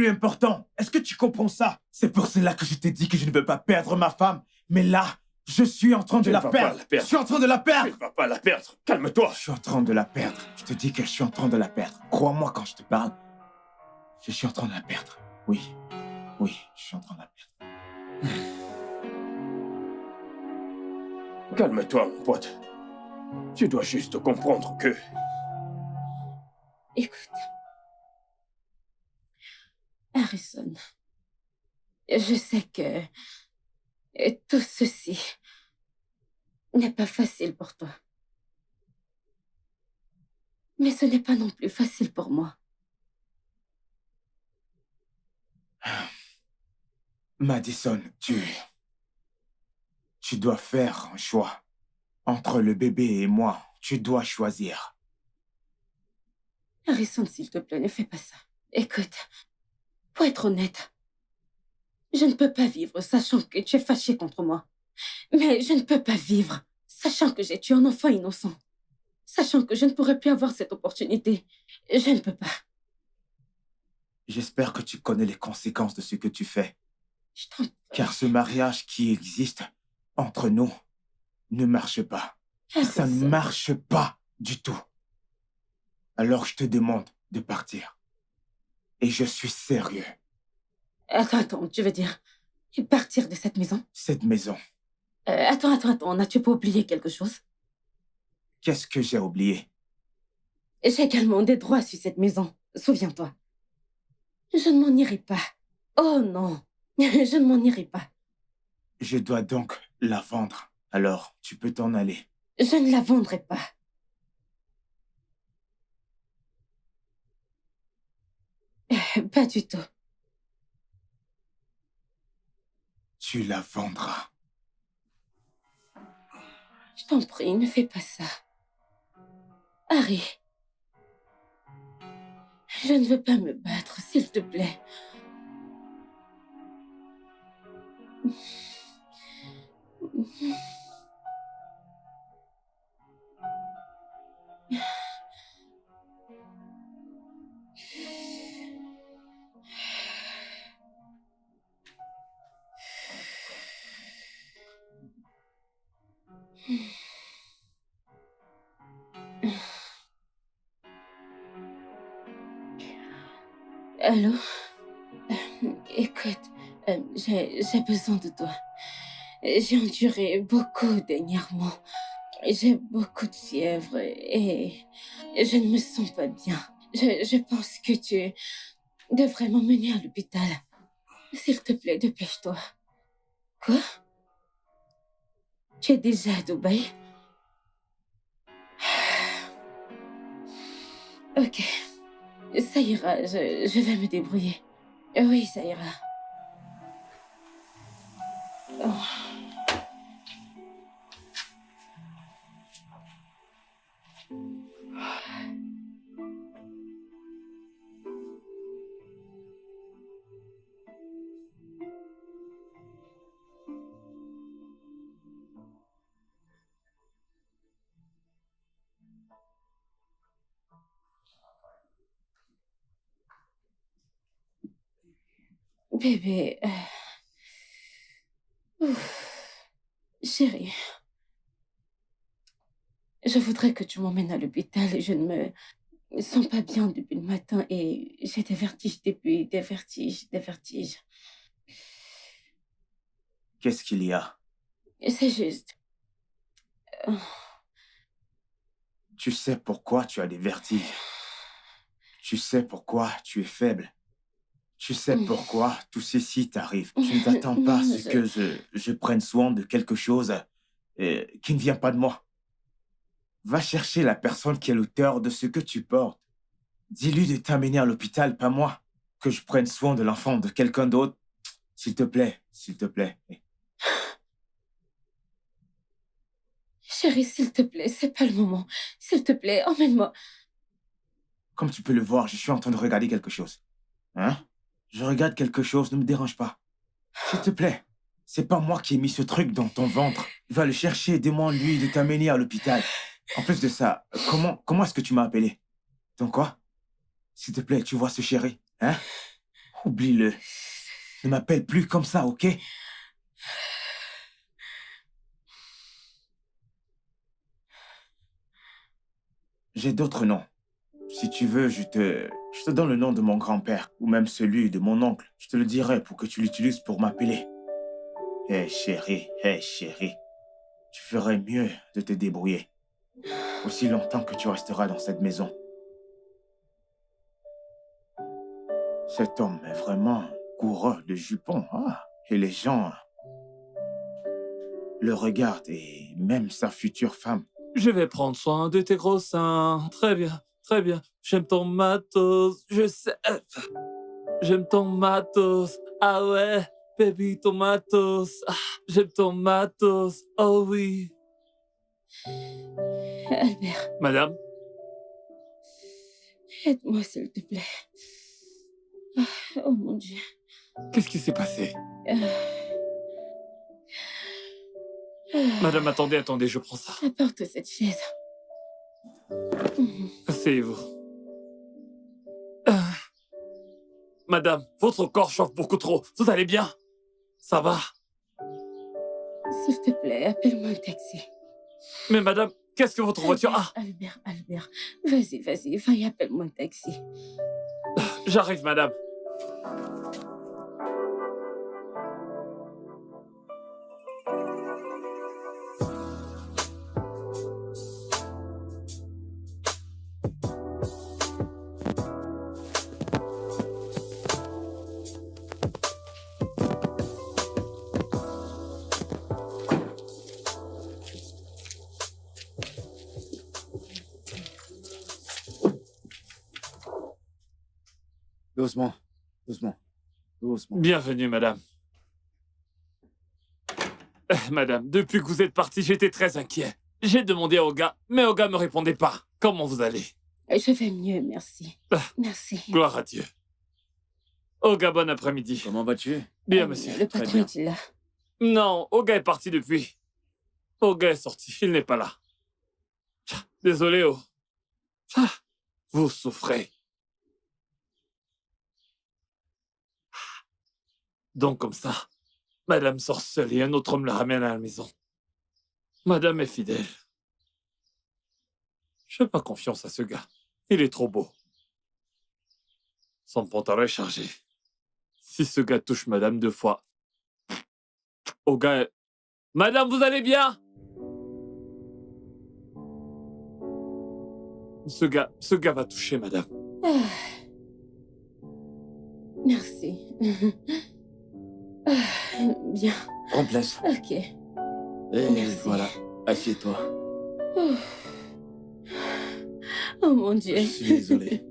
important. Est-ce que tu comprends ça? C'est pour cela que je t'ai dit que je ne veux pas perdre ma femme. Mais là, je suis en train de la perdre. Je suis en train de la Tu perdre. ne vas pas la perdre. Calme-toi. Je suis en train de la perdre. Je te dis que je suis en train de la perdre. Crois-moi quand je te parle. Je suis en train de la perdre. Oui. Oui, je suis en train de la perdre. Calme-toi, mon pote. Tu dois juste comprendre que... Écoute. Harrison, je sais que tout ceci n'est pas facile pour toi. Mais ce n'est pas non plus facile pour moi. Madison, tu dois faire un choix. Entre le bébé et moi, tu dois choisir. Harrison, s'il te plaît, ne fais pas ça. Écoute, pour être honnête, je ne peux pas vivre sachant que tu es fâché contre moi. Mais je ne peux pas vivre sachant que j'ai tué un enfant innocent. Sachant que je ne pourrai plus avoir cette opportunité. Je ne peux pas. J'espère que tu connais les conséquences de ce que tu fais. Je t'en... Car ce mariage qui existe entre nous ne marche pas. Ça Harrison. ne marche pas du tout. Alors je te demande de partir. Et je suis sérieux. Attends, tu veux dire partir de cette maison? Cette maison, Attends, n'as-tu pas oublié quelque chose? qu'est-ce que j'ai oublié? J'ai également des droits sur cette maison, souviens-toi. Je ne m'en irai pas. Oh non, je ne m'en irai pas. Je dois donc la vendre. Alors, tu peux t'en aller. Je ne la vendrai pas. Pas du tout. Tu la vendras. Je t'en prie, ne fais pas ça. Harry, je ne veux pas me battre, s'il te plaît. Allô? Écoute, j'ai besoin de toi. J'ai enduré beaucoup dernièrement. J'ai beaucoup de fièvre et je ne me sens pas bien. Je pense que tu devrais m'emmener à l'hôpital. S'il te plaît, dépêche-toi. Quoi? Tu es déjà à Dubaï? Ok, ça ira, je vais me débrouiller. Oui, ça ira. Oh. Bébé, chérie, je voudrais que tu m'emmènes à l'hôpital. Je ne me sens pas bien depuis le matin et j'ai des vertiges depuis, des vertiges. Qu'est-ce qu'il y a? C'est juste... Tu sais pourquoi tu as des vertiges. Tu sais pourquoi tu es faible. Tu sais pourquoi tout ceci t'arrive. Tu ne t'attends pas à ce que je prenne soin de quelque chose qui ne vient pas de moi. Va chercher la personne qui est l'auteur de ce que tu portes. Dis-lui de t'amener à l'hôpital, pas moi. Que je prenne soin de l'enfant de quelqu'un d'autre. S'il te plaît, s'il te plaît. Chérie, s'il te plaît, c'est pas le moment. S'il te plaît, emmène-moi. Comme tu peux le voir, je suis en train de regarder quelque chose. Hein? Je regarde quelque chose, ne me dérange pas. S'il te plaît, c'est pas moi qui ai mis ce truc dans ton ventre. Va le chercher, demande-lui de t'amener à l'hôpital. En plus de ça, comment est-ce que tu m'as appelé? Donc quoi? S'il te plaît, tu vois ce chéri, hein? Oublie-le. Ne m'appelle plus comme ça, ok? J'ai d'autres noms. Si tu veux, je te donne le nom de mon grand-père, ou même celui de mon oncle. Je te le dirai pour que tu l'utilises pour m'appeler. Hé chérie, tu ferais mieux de te débrouiller. Aussi longtemps que tu resteras dans cette maison. Cet homme est vraiment coureur de jupons. Ah, et les gens le regardent, et même sa future femme. Je vais prendre soin de tes gros seins. Très bien, très bien. J'aime ton matos. Je sais. J'aime ton matos. Ah ouais, baby, ton matos. Ah, j'aime ton matos. Oh oui. Albert, Madame, aide-moi, s'il te plaît. Oh mon Dieu. qu'est-ce qui s'est passé? Euh, Madame, attendez, je prends ça. Apporte cette chaise. Asseyez-vous. Ah. Madame, votre corps chauffe beaucoup trop. Vous allez bien? Ça va? S'il te plaît, appelle-moi un taxi. Mais madame, qu'est-ce que votre voiture... Ah, Albert. Vas-y, va et appelle-moi un taxi. j'arrive, madame. Doucement. Bienvenue, madame. Madame, depuis que vous êtes partie, j'étais très inquiet. J'ai demandé à Oga, mais Oga me répondait pas. Comment vous allez? Je vais mieux, merci. Ah. Merci. Gloire à Dieu. Oga, bon après-midi. Comment vas-tu? Bien, monsieur. Le Très patron bien. est-il là? Non, Oga est parti depuis. Oga est sorti, il n'est pas là. Désolé, oh. Vous souffrez. Donc comme ça, madame sort seule et un autre homme la ramène à la maison. Madame est fidèle. Je fais pas confiance à ce gars. Il est trop beau. Son pantalon est chargé. Si ce gars touche madame 2 fois... Au gars... Madame, vous allez bien? Ce gars va toucher madame. Ah. Merci. Bien. Prends place. Ok. Et Merci. voilà, assieds-toi. Oh mon Dieu. Je suis désolé.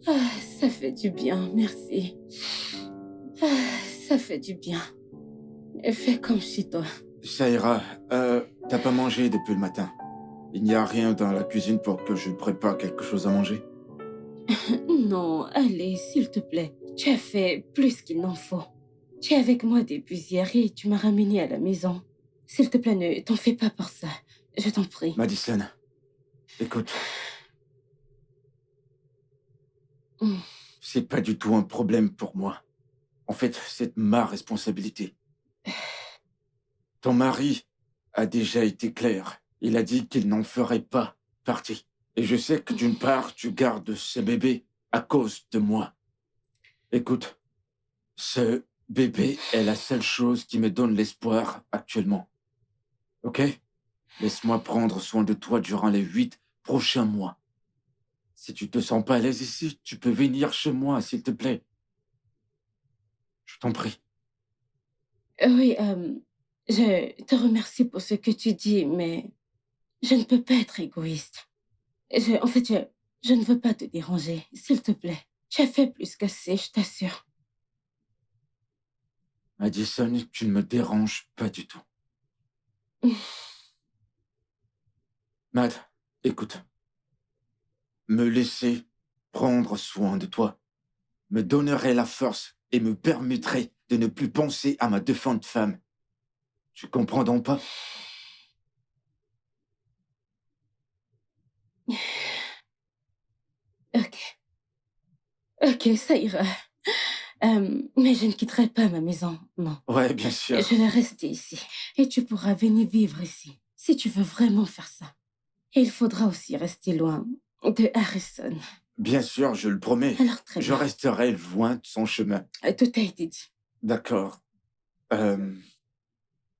Ah, ça fait du bien, merci. Ah, ça fait du bien. Fais comme chez toi. Ça ira. T'as pas mangé depuis le matin. Il n'y a rien dans la cuisine pour que je prépare quelque chose à manger. Non, allez, s'il te plaît. Tu as fait plus qu'il n'en faut. Tu es avec moi depuis hier et tu m'as ramené à la maison. S'il te plaît, ne t'en fais pas pour ça. Je t'en prie. Madison, écoute. C'est pas du tout un problème pour moi. En fait, c'est ma responsabilité. Ton mari a déjà été clair. Il a dit qu'il n'en ferait pas partie. Et je sais que d'une part, tu gardes ce bébé à cause de moi. Écoute, ce Bébé est la seule chose qui me donne l'espoir actuellement. Ok? Laisse-moi prendre soin de toi durant les 8 prochains mois. Si tu te sens pas à l'aise ici, tu peux venir chez moi, s'il te plaît. Je t'en prie. Oui, je te remercie pour ce que tu dis, mais je ne peux pas être égoïste. En fait, je ne veux pas te déranger, s'il te plaît. Tu as fait plus qu'assez, je t'assure. Madison, tu ne me déranges pas du tout. Matt, écoute. Me laisser prendre soin de toi me donnerait la force et me permettrait de ne plus penser à ma défunte femme. Tu comprends donc pas? Ok, ok, ça ira. Mais je ne quitterai pas ma maison, non. Ouais, bien sûr. Je vais rester ici et tu pourras venir vivre ici, si tu veux vraiment faire ça. Et il faudra aussi rester loin de Harrison. Bien sûr, je le promets. Alors très Je bien. resterai loin de son chemin. Tout a été dit. D'accord.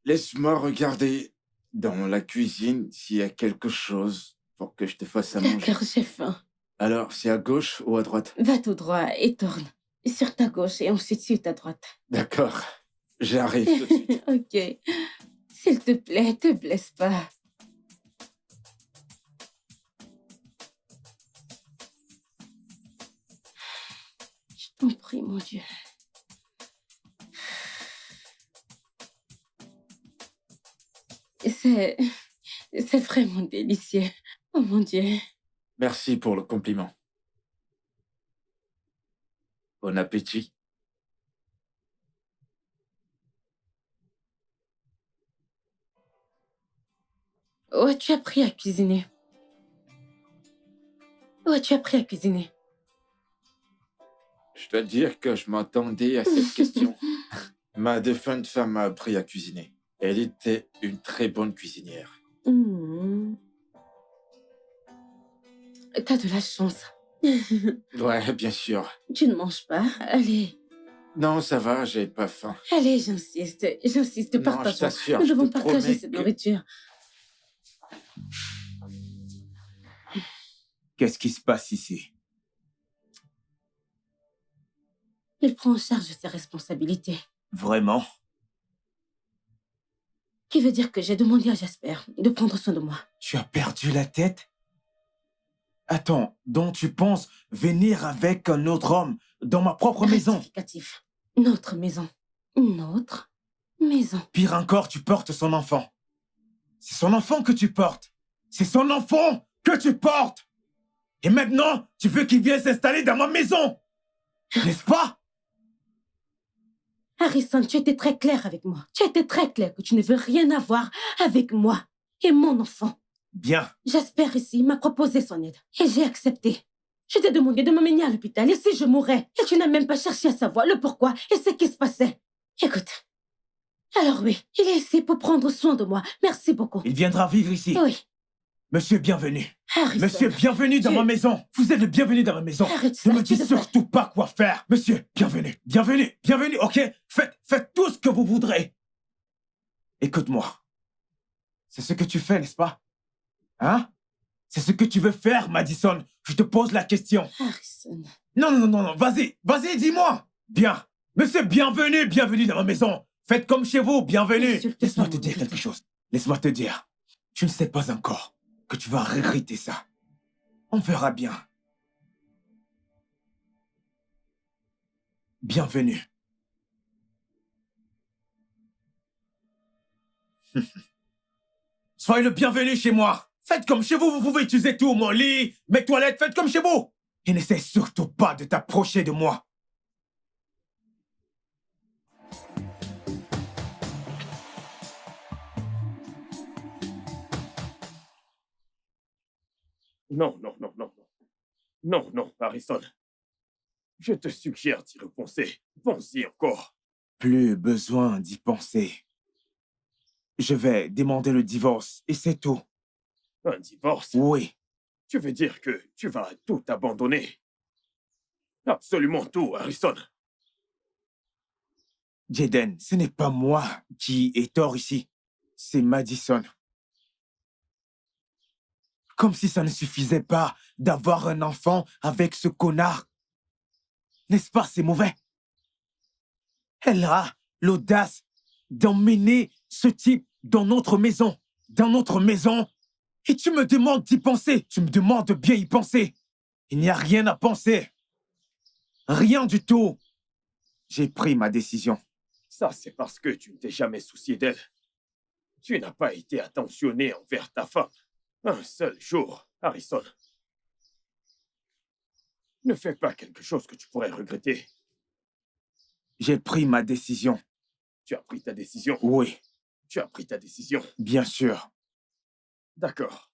Laisse-moi regarder dans la cuisine s'il y a quelque chose pour que je te fasse à manger. D'accord, j'ai faim. Alors, c'est à gauche ou à droite? Va tout droit et tourne. Sur ta gauche et ensuite sur ta droite. D'accord. J'arrive tout de suite. Ok. S'il te plaît, te blesse pas. Je t'en prie, mon Dieu. C'est... C'est vraiment délicieux. Oh mon Dieu. Merci pour le compliment. Bon appétit. Où as-tu appris à cuisiner? Où as-tu appris à cuisiner? Je dois dire que je m'attendais à cette question. Ma défunte femme m'a appris à cuisiner. Elle était une très bonne cuisinière. Hmm. T'as de la chance. Ouais, bien sûr. Tu ne manges pas? Allez, Non, ça va, j'ai pas faim. allez, j'insiste, Non, je partageons. t'assure, Nous je devons te partager promets cette que- nourriture. Qu'est-ce qui se passe ici? Il prend en charge ses responsabilités. Vraiment? Qui veut dire que j'ai demandé à Jasper de prendre soin de moi. Tu as perdu la tête? Attends, donc tu penses venir avec un autre homme dans ma propre maison? Rectificatif. Notre maison. Notre maison. Pire encore, tu portes son enfant. C'est son enfant que tu portes. C'est son enfant que tu portes. Et maintenant, tu veux qu'il vienne s'installer dans ma maison. N'est-ce pas? Harrison, tu étais très clair avec moi. Tu étais très clair que tu ne veux rien avoir avec moi et mon enfant. Bien. Jasper ici m'a proposé son aide et j'ai accepté. Je t'ai demandé de m'emmener à l'hôpital et si je mourais, et tu n'as même pas cherché à savoir le pourquoi et ce qui se passait. Écoute. Alors oui, il est ici pour prendre soin de moi. Merci beaucoup. Il viendra vivre ici. Oui, Monsieur, bienvenue. Harrison. Monsieur, bienvenue dans Tu- ma maison. Vous êtes le bienvenu dans ma maison. Arrête ça, Ne me tu dites devrais- surtout pas quoi faire. Monsieur, bienvenue. Bienvenue. Bienvenue, ok? Faites tout ce que vous voudrez. Écoute-moi. C'est ce que tu fais, n'est-ce pas? Hein? C'est ce que tu veux faire, Madison. Je te pose la question. Harrison. Non. Vas-y, dis-moi. Bien. Monsieur, bienvenue dans ma maison. Faites comme chez vous, bienvenue. Insulte Laisse-moi pas te mon dire héritage. quelque chose. Laisse-moi te dire. Tu ne sais pas encore que tu vas regretter ça. On verra bien. Bienvenue. Soyez le bienvenu chez moi. Faites comme chez vous, vous pouvez utiliser tout, mon lit, mes toilettes, faites comme chez vous. Et n'essaie surtout pas de t'approcher de moi. Non. Non, Harrison. Je te suggère d'y repenser. Pense-y encore. Plus besoin d'y penser. Je vais demander le divorce et c'est tout. Un divorce? Oui, Tu veux dire que tu vas tout abandonner? Absolument tout, Harrison. Jaden, ce n'est pas moi qui ai tort ici. C'est Madison. Comme si ça ne suffisait pas d'avoir un enfant avec ce connard. N'est-ce pas, c'est mauvais? Elle a l'audace d'emmener ce type dans notre maison. Dans notre maison. Et tu me demandes d'y penser. Tu me demandes de bien y penser. Il n'y a rien à penser. Rien du tout. J'ai pris ma décision. Ça, c'est parce que tu ne t'es jamais soucié d'elle. Tu n'as pas été attentionné envers ta femme. Un seul jour, Harrison. Ne fais pas quelque chose que tu pourrais regretter. J'ai pris ma décision. Tu as pris ta décision? Oui, Tu as pris ta décision. bien sûr. D'accord.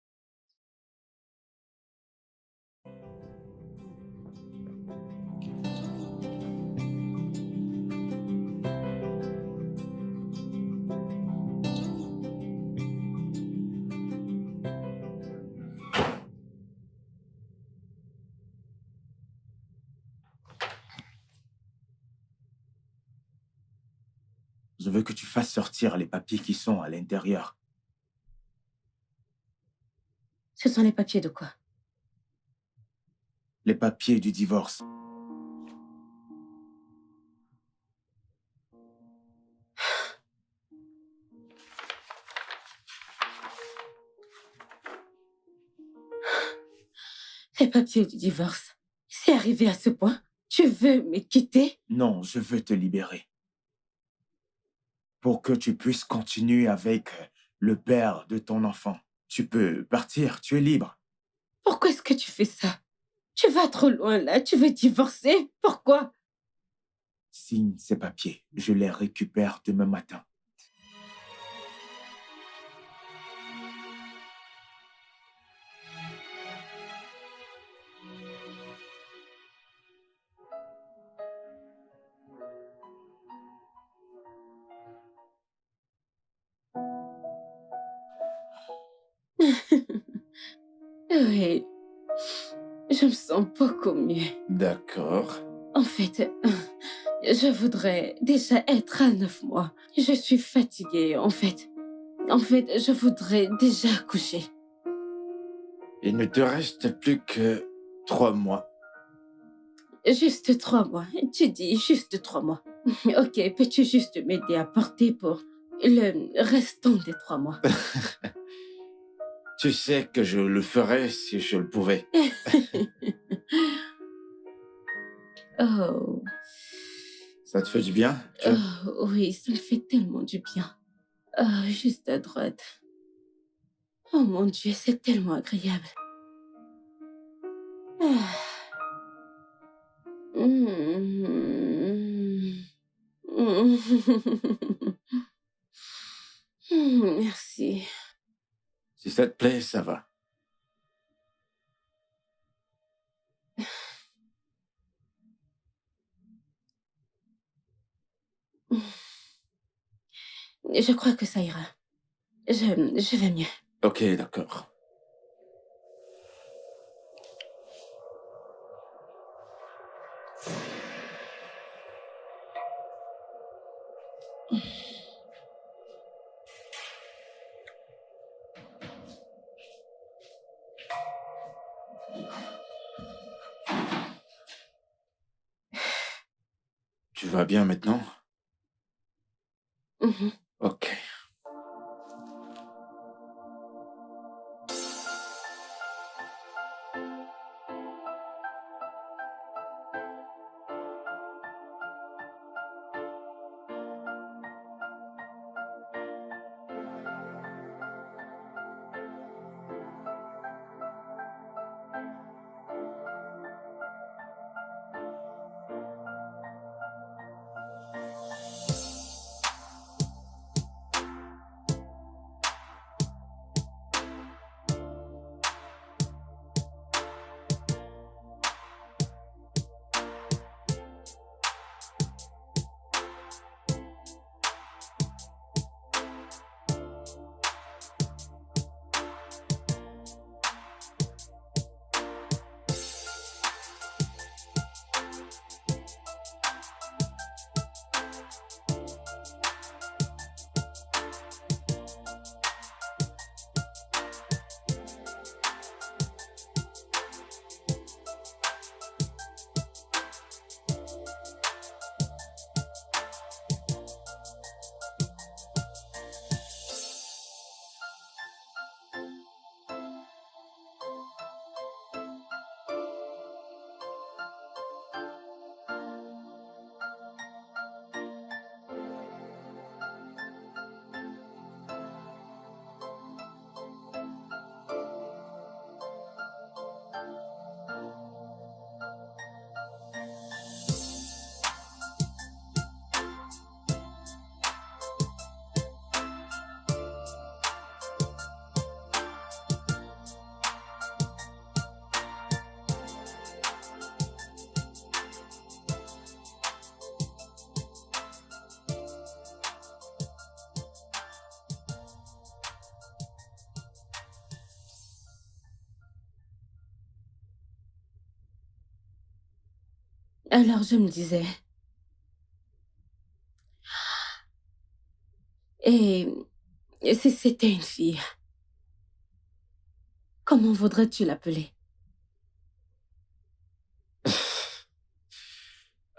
Je veux que tu fasses sortir les papiers qui sont à l'intérieur. Ce sont les papiers de quoi? Les papiers du divorce. Les papiers du divorce. C'est arrivé à ce point? Tu veux me quitter? Non, je veux te libérer. Pour que tu puisses continuer avec le père de ton enfant. Tu peux partir, tu es libre. Pourquoi est-ce que tu fais ça? Tu vas trop loin là, tu veux divorcer? Pourquoi? Signe ces papiers, je les récupère demain matin. Oui, je me sens beaucoup mieux. D'accord. En fait, je voudrais déjà être à 9 mois. Je suis fatiguée, en fait. En fait, je voudrais déjà accoucher. Il ne te reste plus que 3 mois. Juste 3 mois. Tu dis juste 3 mois. Ok, peux-tu juste m'aider à porter pour le restant des 3 mois? Tu sais que je le ferais si je le pouvais. Oh, Ça te fait du bien? oh, oui, ça me fait tellement du bien. Oh, juste à droite. Oh mon Dieu, c'est tellement agréable. Ah. Mm. Merci. Si ça te plaît, ça va. Je crois que ça ira. Je vais mieux. Ok, d'accord. Tu vas bien maintenant? Mhm. Ok. Alors je me disais, et si c'était une fille, comment voudrais-tu l'appeler?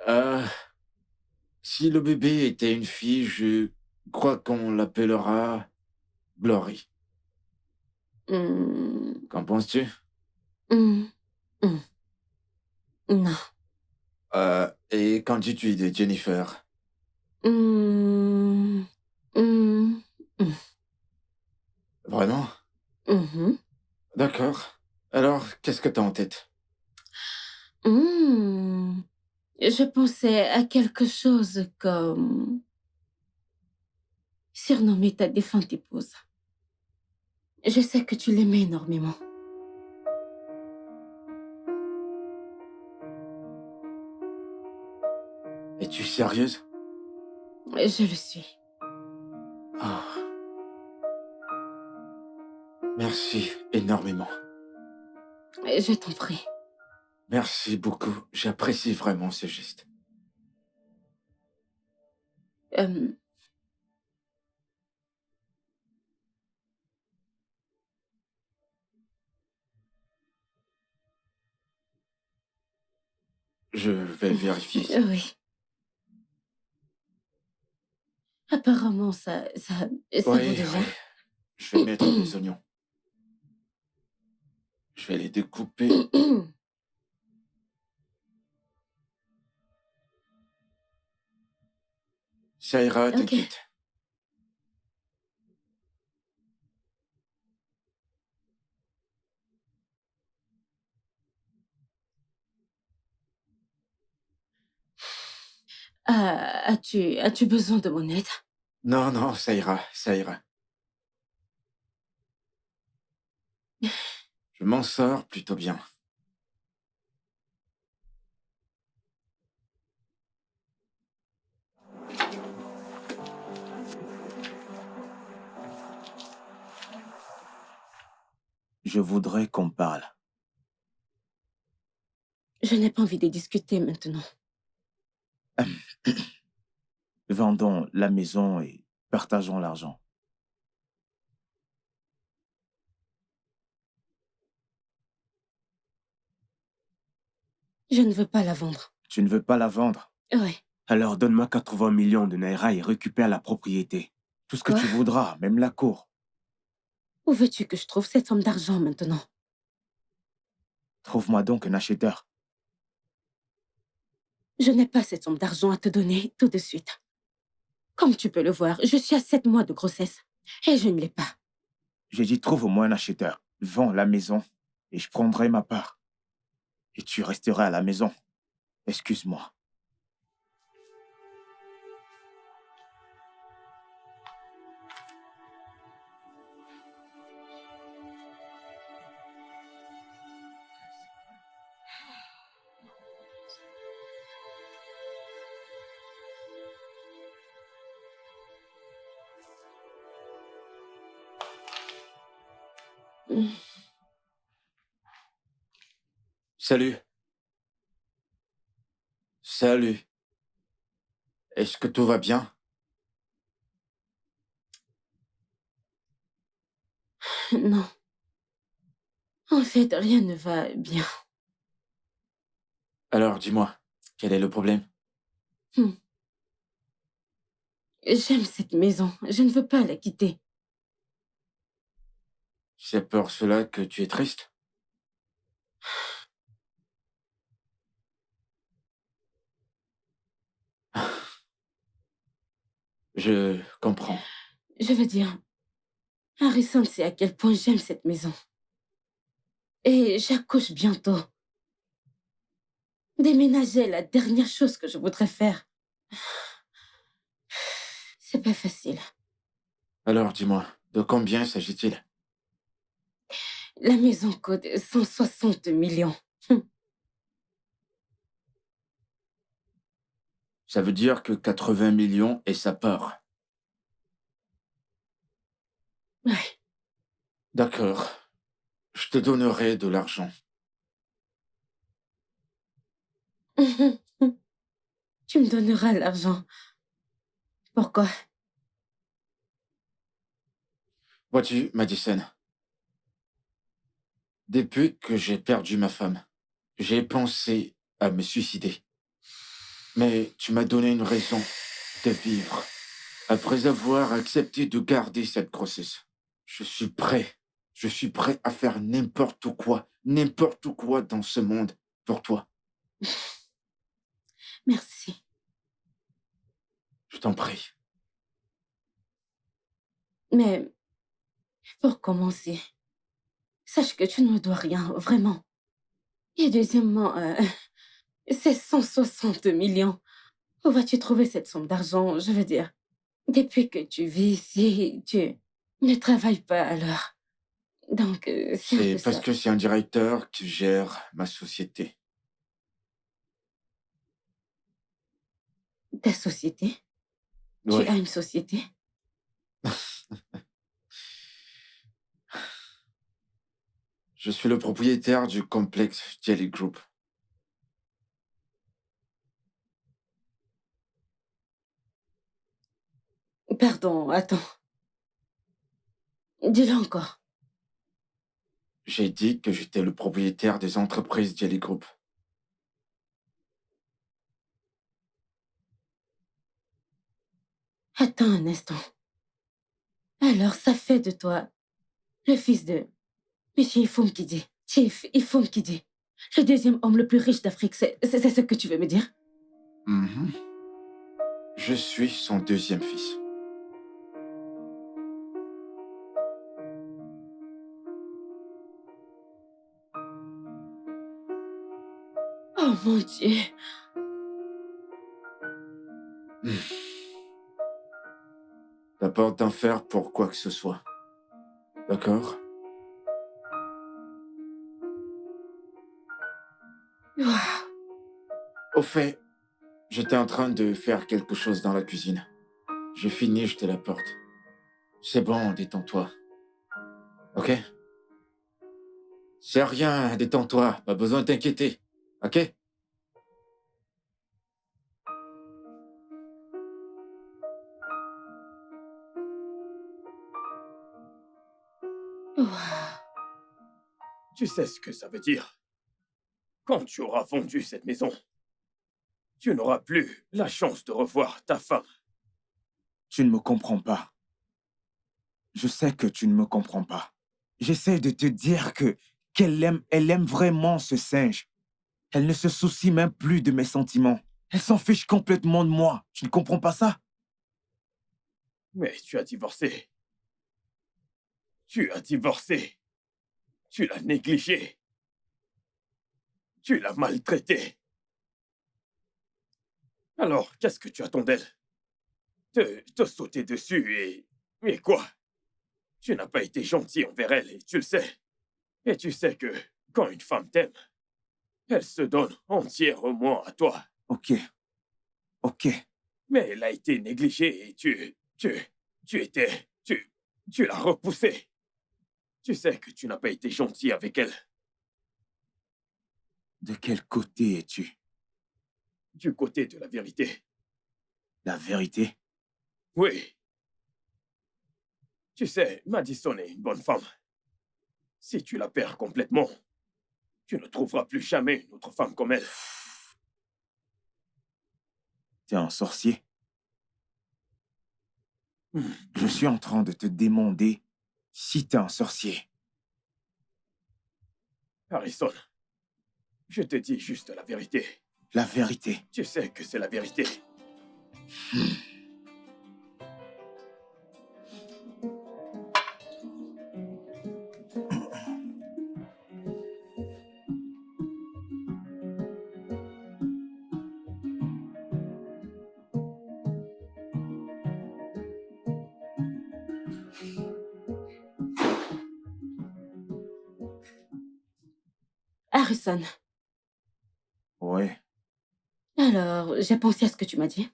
Euh, Si le bébé était une fille, je crois qu'on l'appellera Glory. Hmm, Qu'en penses-tu? hmm, hmm. Non. Et qu'en dis-tu de Jennifer? Hmm, hmm, hmm, Vraiment? mhm. D'accord. Alors, qu'est-ce que t'as en tête? Hmm. Je pensais à quelque chose comme surnommer ta défunte épouse. Je sais que tu l'aimais énormément. Es-tu sérieuse? Je le suis. Ah, merci énormément. Je t'en prie. Merci beaucoup. J'apprécie vraiment ce geste. Euh, Je vais vérifier ça. oui. Apparemment, ça vaut Oui, déjà. oui. Je vais mettre des oignons. Je vais les découper. Ça ira, Ok. t'inquiète. As-tu besoin de mon aide? Non, non, ça ira, ça ira. Je m'en sors plutôt bien. Je voudrais qu'on parle. Je n'ai pas envie de discuter maintenant. Vendons la maison et partageons l'argent. Je ne veux pas la vendre. Tu ne veux pas la vendre? Oui. Alors donne-moi 80 millions de naira et récupère la propriété. Tout ce que Quoi? tu voudras, même la cour. Où veux-tu que je trouve cette somme d'argent maintenant? Trouve-moi donc un acheteur. Je n'ai pas cette somme d'argent à te donner tout de suite. Comme tu peux le voir, je suis à 7 mois de grossesse et je ne l'ai pas. J'ai dit trouve-moi un acheteur. Vends la maison et je prendrai ma part. Et tu resteras à la maison. Excuse-moi. Hmm. Salut. Salut. Est-ce que tout va bien? Non. En fait, rien ne va bien. Alors, dis-moi, quel est le problème? Hmm. J'aime cette maison. Je ne veux pas la quitter. C'est pour cela que tu es triste? Je comprends. Je veux dire, Harrison sait à quel point j'aime cette maison. Et j'accouche bientôt. Déménager est la dernière chose que je voudrais faire. C'est pas facile. Alors, dis-moi, de combien s'agit-il? La maison coûte 160 millions. Ça veut dire que 80 millions est sa part. Ouais. D'accord. Je te donnerai de l'argent. tu me donneras l'argent. Pourquoi? Vois-tu, Madison, depuis que j'ai perdu ma femme, j'ai pensé à me suicider. Mais tu m'as donné une raison de vivre. Après avoir accepté de garder cette grossesse, je suis prêt. Je suis prêt à faire n'importe quoi dans ce monde pour toi. Merci. Je t'en prie. Mais pour commencer, sache que tu ne me dois rien, vraiment. Et deuxièmement, c'est 160 millions. Où vas-tu trouver cette somme d'argent? Je veux dire, depuis que tu vis ici, tu ne travailles pas alors. Donc, c'est un C'est peu parce ça. que c'est un directeur qui gère ma société. Ta société? Tu Oui, as une société? je suis le propriétaire du complexe Jelly Group. Pardon, attends. Dis-le encore. J'ai dit que j'étais le propriétaire des entreprises Jelly Group. Attends un instant. Alors, ça fait de toi le fils de Monsieur Ifum Kidi. Chief Ifum Kidi. Le deuxième homme le plus riche d'Afrique, c'est ce que tu veux me dire? Mhm. Je suis son deuxième fils. Oh mon Dieu. T'as peur d'en faire pour quoi que ce soit. D'accord? Waouh. Au fait, j'étais en train de faire quelque chose dans la cuisine. J'ai fini, je te la porte. C'est bon, détends-toi. Ok? C'est rien, détends-toi. Pas besoin de t'inquiéter. Ok? Waouh. Tu sais ce que ça veut dire? Quand tu auras vendu cette maison, tu n'auras plus la chance de revoir ta femme. Tu ne me comprends pas. Je sais que tu ne me comprends pas. J'essaie de te dire elle aime vraiment ce singe. Elle ne se soucie même plus de mes sentiments. Elle s'en fiche complètement de moi. Tu ne comprends pas ça? Mais tu as divorcé. Tu as divorcé. Tu l'as négligée. Tu l'as maltraitée. Alors, qu'est-ce que tu attends d'elle? Te sauter dessus et... Mais quoi? Tu n'as pas été gentil envers elle et tu le sais. Et tu sais que quand une femme t'aime, elle se donne entièrement à toi. Ok. Ok. Mais elle a été négligée et tu l'as repoussée. Tu sais que tu n'as pas été gentil avec elle. De quel côté es-tu? Du côté de la vérité. La vérité? Oui. Tu sais, Madison est une bonne femme. Si tu la perds complètement, tu ne trouveras plus jamais une autre femme comme elle. T'es un sorcier. Hmm. Je suis en train de te demander si t'es un sorcier. Harrison, je te dis juste la vérité. La vérité. Tu sais que c'est la vérité. Harrison, Ouais. alors, j'ai pensé à ce que tu m'as dit.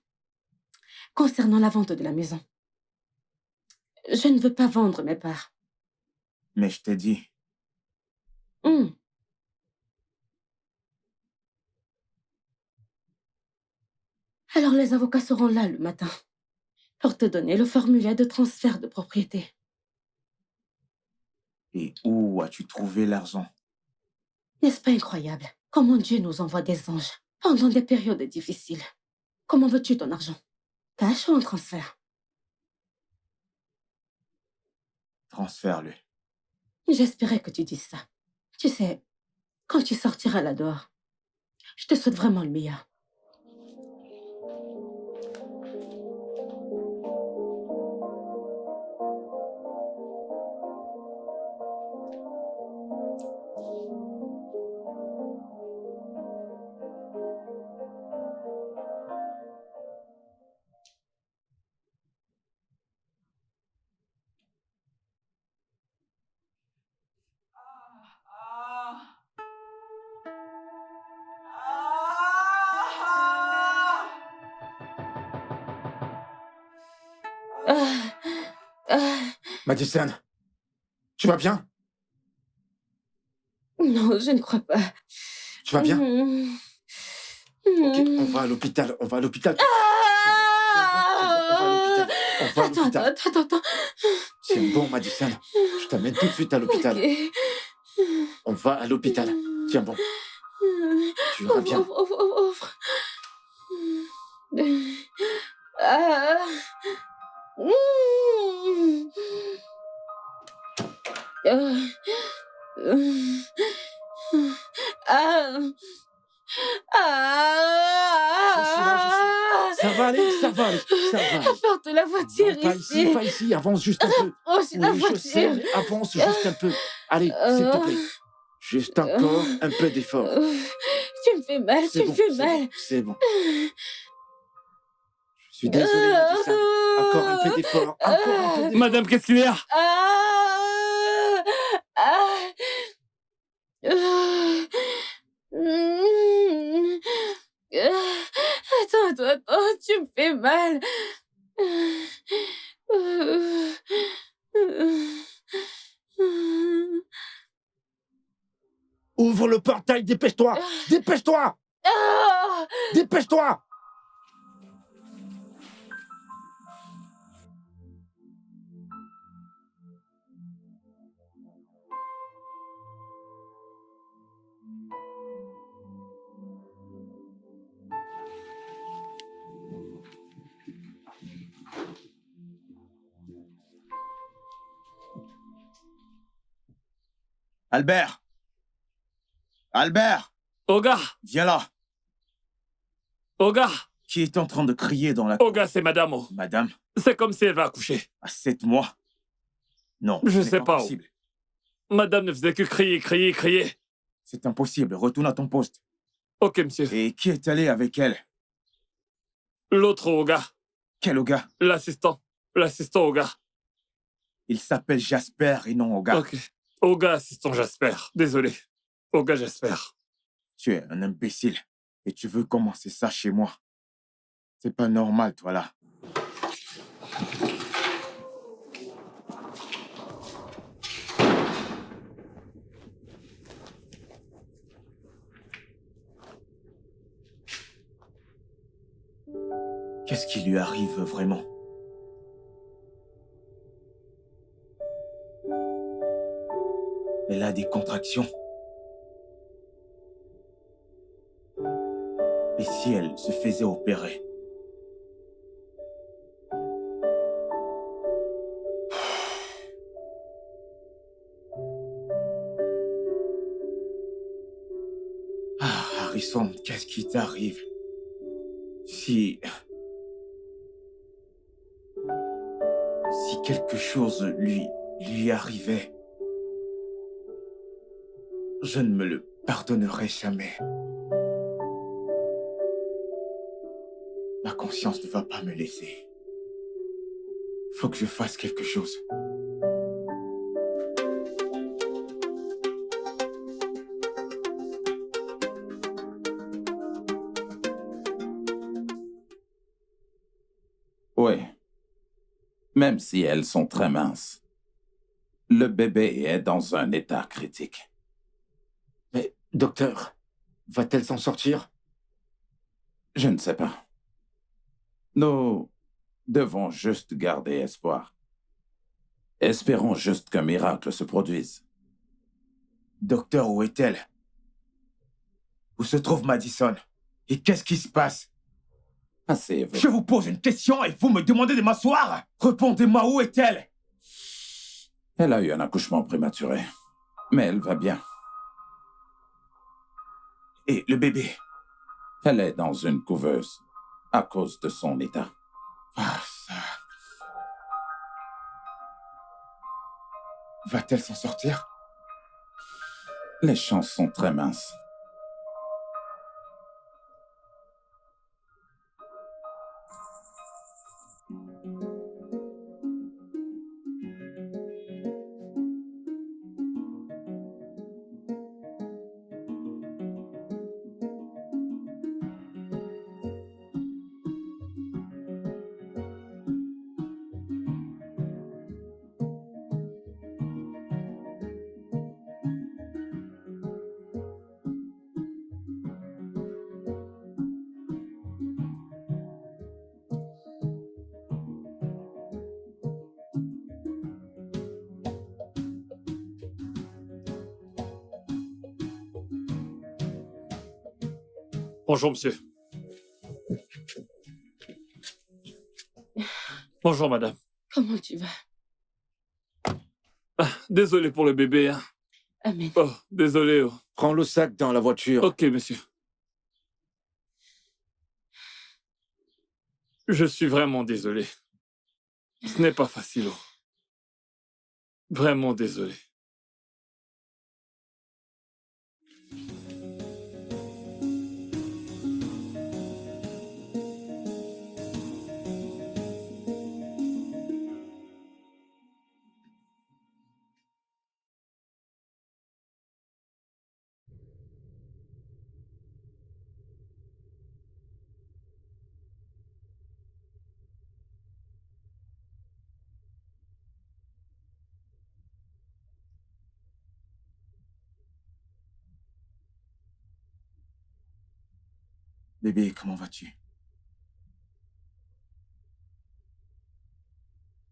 Concernant la vente de la maison. Je ne veux pas vendre mes parts. Mais je t'ai dit, Hmm. Alors les avocats seront là le matin pour te donner le formulaire de transfert de propriété. Et où as-tu trouvé l'argent? N'est-ce pas incroyable comment Dieu nous envoie des anges pendant des périodes difficiles? Comment veux-tu ton argent? Cash ou en transfert? Transfère-le. J'espérais que tu dises ça. Tu sais, quand tu sortiras là dehors, je te souhaite vraiment le meilleur. Ah, ah, Madison, tu vas bien? non, je ne crois pas. Tu vas bien? Ok, on Ok, va à l'hôpital. On va à l'hôpital. Ah! On va à l'hôpital. Attends. C'est bon, Madison. Je t'amène tout de suite à l'hôpital. Ok. On va à l'hôpital. Tiens bon, tu iras bien. Ouvre. Ah. Ah. Je suis là. Ça va aller, ça va aller, ça va aller. Apporte la voiture Non, pas ici. ici, pas ici. Avance juste un peu. Approche la Oui, je sais, voiture. mais avance juste un peu. Allez, s'il te plaît. Juste encore un peu d'effort. Tu me fais mal, C'est tu me bon, fais c'est mal. bon, c'est bon. Je suis désolé, Madison. Encore un peu d'effort. Encore un peu d'effort. Madame, qu'est-ce qu'il y a? Ah. Ah. Attends, tu me fais mal. Ouvre le portail, dépêche-toi. Dépêche-toi. Ah. Dépêche-toi. Albert! Albert! Oga! Viens là! Oga! Qui est en train de crier dans la... Oga, c'est Madame O. Madame, C'est comme si elle va accoucher. à 7 mois? Non, Je c'est sais pas où. impossible. Madame ne faisait que crier. C'est impossible. Retourne à ton poste. Ok, monsieur. Et qui est allé avec elle? L'autre Oga. Quel Oga? L'assistant. L'assistant Oga. Il s'appelle Jasper et non Oga. Ok. Oga, assistant Jasper. Désolé. Oga Jasper. Tu es un imbécile. Et tu veux commencer ça chez moi. C'est pas normal, toi, là. Qu'est-ce qui lui arrive vraiment? Elle a des contractions. Et si elle se faisait opérer? Ah, Harrison, qu'est-ce qui t'arrive? Si quelque chose lui arrivait, je ne me le pardonnerai jamais. Ma conscience ne va pas me laisser. Faut que je fasse quelque chose. Oui. Même si elles sont très minces, le bébé est dans un état critique. Mais, docteur, va-t-elle s'en sortir? Je ne sais pas. Nous devons juste garder espoir. Espérons juste qu'un miracle se produise. Docteur, où est-elle? Où se trouve Madison? Et qu'est-ce qui se passe? Assez, Je vous pose une question et vous me demandez de m'asseoir? Répondez-moi, où est-elle? Elle a eu un accouchement prématuré, mais elle va bien. Et le bébé? Elle est dans une couveuse à cause de son état. Ah, ça... Va-t-elle s'en sortir? Les chances sont très minces. Bonjour, monsieur. Bonjour, madame. Comment tu vas? Désolé pour le bébé. Hein. Amen. Oh, désolé. Oh. Prends le sac dans la voiture. Ok, monsieur. Je suis vraiment désolé. Ce n'est pas facile. Oh. Vraiment désolé. Bébé, comment vas-tu?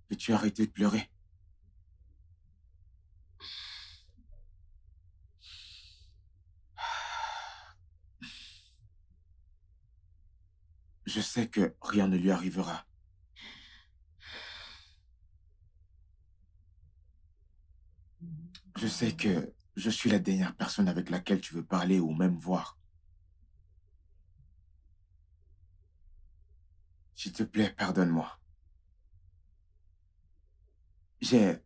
Peux-tu arrêter de pleurer? Je sais que rien ne lui arrivera. Je sais que je suis la dernière personne avec laquelle tu veux parler ou même voir. S'il te plaît, pardonne-moi. J'ai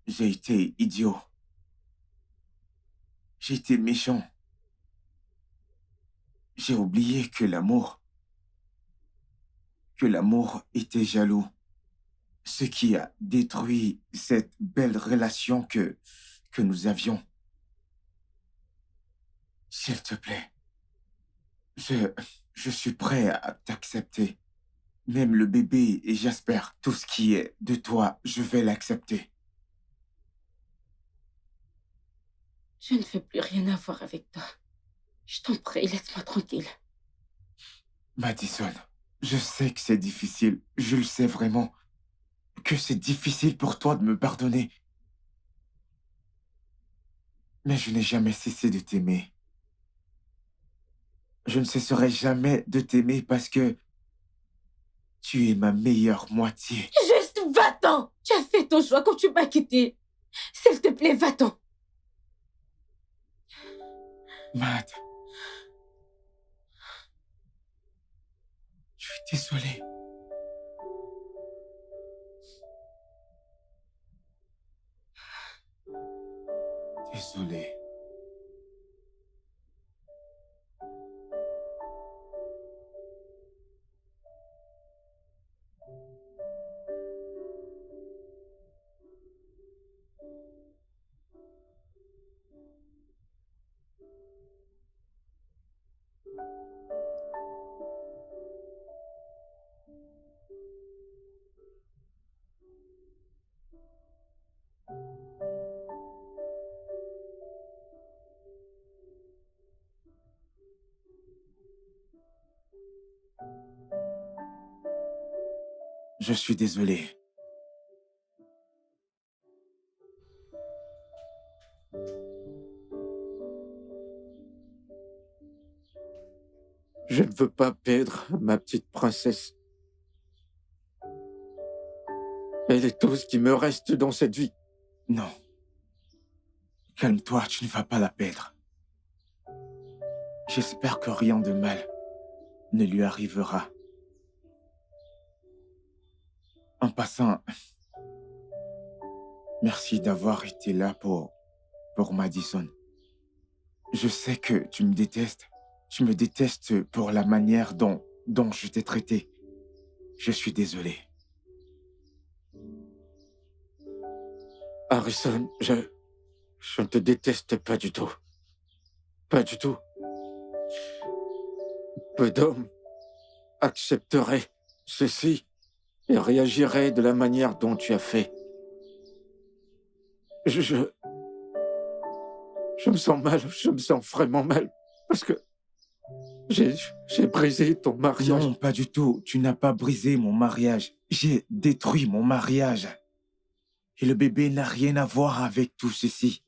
été idiot. J'ai été méchant. J'ai oublié que l'amour était jaloux. Ce qui a détruit cette belle relation que nous avions. S'il te plaît, je suis prêt à t'accepter. Même le bébé et j'espère tout ce qui est de toi, je vais l'accepter. Je ne veux plus rien avoir avec toi. Je t'en prie, laisse-moi tranquille. Madison, je sais que c'est difficile. Je le sais vraiment. Que c'est difficile pour toi de me pardonner. Mais je n'ai jamais cessé de t'aimer. Je ne cesserai jamais de t'aimer parce que tu es ma meilleure moitié. Juste va-t'en! Tu as fait ton choix quand tu m'as quitté. S'il te plaît, va-t'en. Mad, je suis désolé. Désolé. Je suis désolé. Je ne veux pas perdre ma petite princesse. Elle est tout ce qui me reste dans cette vie. Non. Calme-toi, tu ne vas pas la perdre. J'espère que rien de mal ne lui arrivera. En passant, merci d'avoir été là pour Madison. Je sais que tu me détestes. Tu me détestes pour la manière dont je t'ai traité. Je suis désolé. Harrison, je ne te déteste pas du tout. Pas du tout. Peu d'hommes accepteraient ceci et réagiraient de la manière dont tu as fait. Je me sens mal, je me sens vraiment mal, parce que j'ai brisé ton mariage. Non, pas du tout. Tu n'as pas brisé mon mariage. J'ai détruit mon mariage. Et le bébé n'a rien à voir avec tout ceci.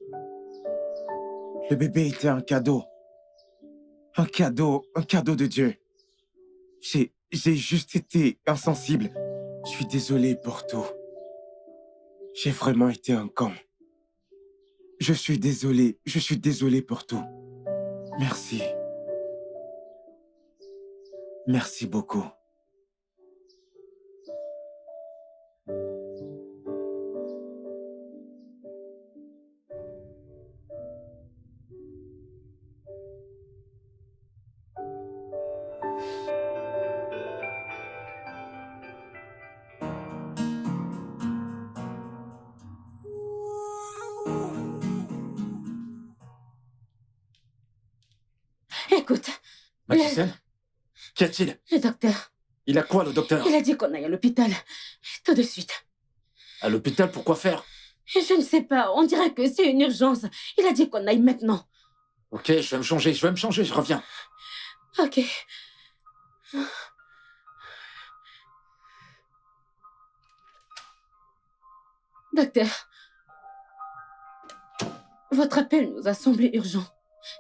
Le bébé était un cadeau. Un cadeau de Dieu. J'ai juste été insensible. Je suis désolé pour tout. J'ai vraiment été un con. Je suis désolé pour tout. Merci. Merci beaucoup. Écoute, Madison, qu'y a-t-il? le docteur, Il a quoi, le docteur? il a dit qu'on aille à l'hôpital. Tout de suite. À l'hôpital, pourquoi faire? Je ne sais pas, on dirait que c'est une urgence. Il a dit qu'on aille maintenant. Ok, je vais me changer, je reviens. Ok. Docteur, votre appel nous a semblé urgent.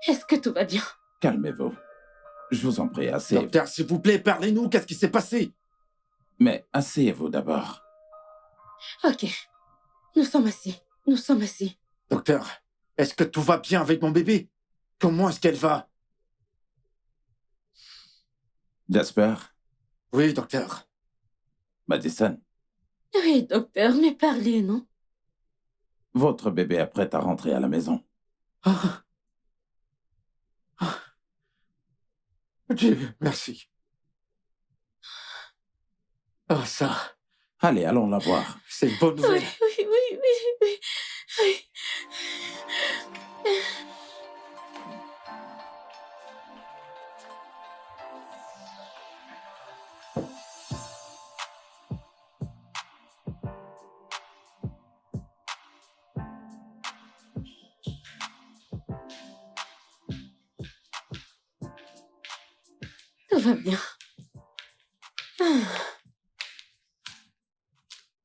Est-ce que tout va bien? Calmez-vous. Je vous en prie, asseyez-vous. Docteur, s'il vous plaît, parlez-nous, qu'est-ce qui s'est passé? Mais asseyez-vous d'abord. Ok. Nous sommes assis. Docteur, est-ce que tout va bien avec mon bébé? Comment est-ce qu'elle va? Jasper, Oui, docteur. Madison, Oui, docteur, mais parlez, non? votre bébé est prêt à rentrer à la maison. Ah. Ah. Dieu, merci. Ah, ça, Allez, allons la voir. c'est une bonne nouvelle. Oui. Tout va bien.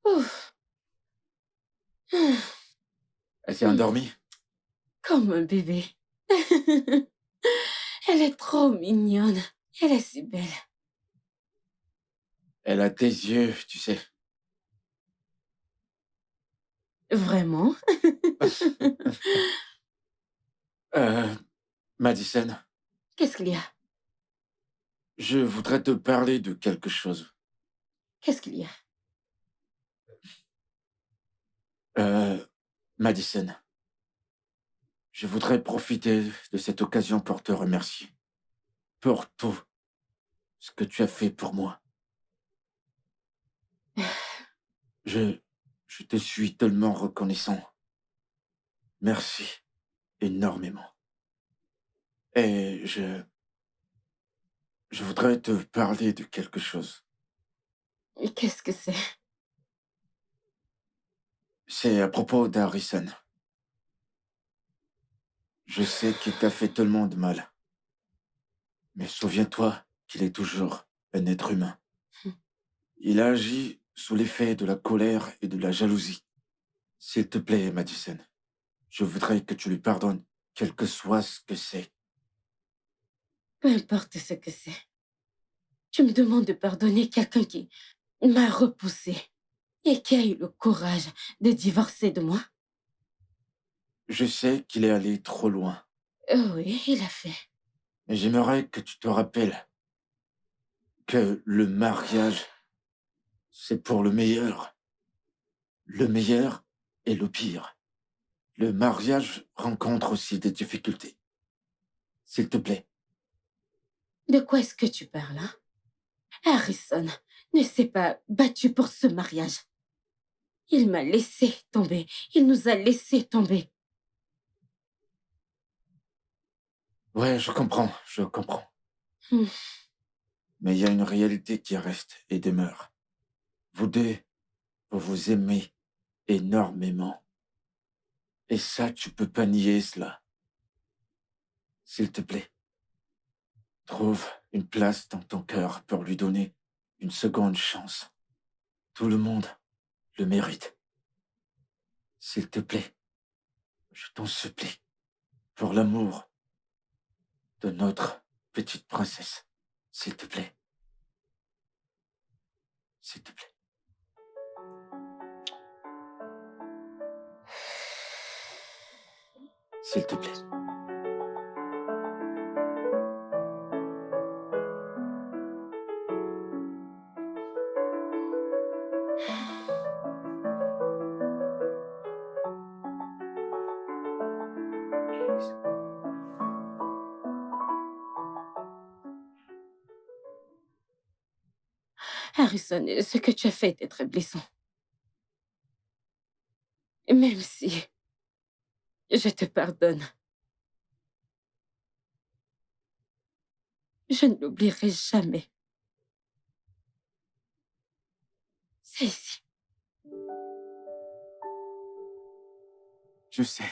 Ouf. Elle s'est endormie? Comme un bébé. Elle est trop mignonne. Elle est si belle. Elle a tes yeux, tu sais. Vraiment? Madison, Qu'est-ce qu'il y a? je voudrais te parler de quelque chose. Qu'est-ce qu'il y a? Madison, je voudrais profiter de cette occasion pour te remercier. Pour tout ce que tu as fait pour moi. Je te suis tellement reconnaissant. Merci énormément. Et je voudrais te parler de quelque chose. Et qu'est-ce que c'est? C'est à propos d'Harrison. Je sais qu'il t'a fait tellement de mal. Mais souviens-toi qu'il est toujours un être humain. Il a agi sous l'effet de la colère et de la jalousie. S'il te plaît, Madison, je voudrais que tu lui pardonnes, quel que soit ce que c'est. Peu importe ce que c'est. Tu me demandes de pardonner quelqu'un qui m'a repoussé et qui a eu le courage de divorcer de moi? Je sais qu'il est allé trop loin, Oh oui, il a fait. mais j'aimerais que tu te rappelles que le mariage, c'est pour le meilleur. Le meilleur et le pire. Le mariage rencontre aussi des difficultés. S'il te plaît. De quoi est-ce que tu parles, hein? Harrison ne s'est pas battu pour ce mariage. Il m'a laissé tomber. Il nous a laissé tomber. Ouais, je comprends. Hmm. Mais il y a une réalité qui reste et demeure. Vous deux, vous vous aimez énormément. Et ça, tu peux pas nier cela. S'il te plaît, trouve une place dans ton cœur pour lui donner une seconde chance. Tout le monde le mérite. S'il te plaît, je t'en supplie, pour l'amour de notre petite princesse. S'il te plaît. S'il te plaît. S'il te plaît. Harrison, ce que tu as fait était très blessant. Même si je te pardonne, je ne l'oublierai jamais. C'est ici. Je sais.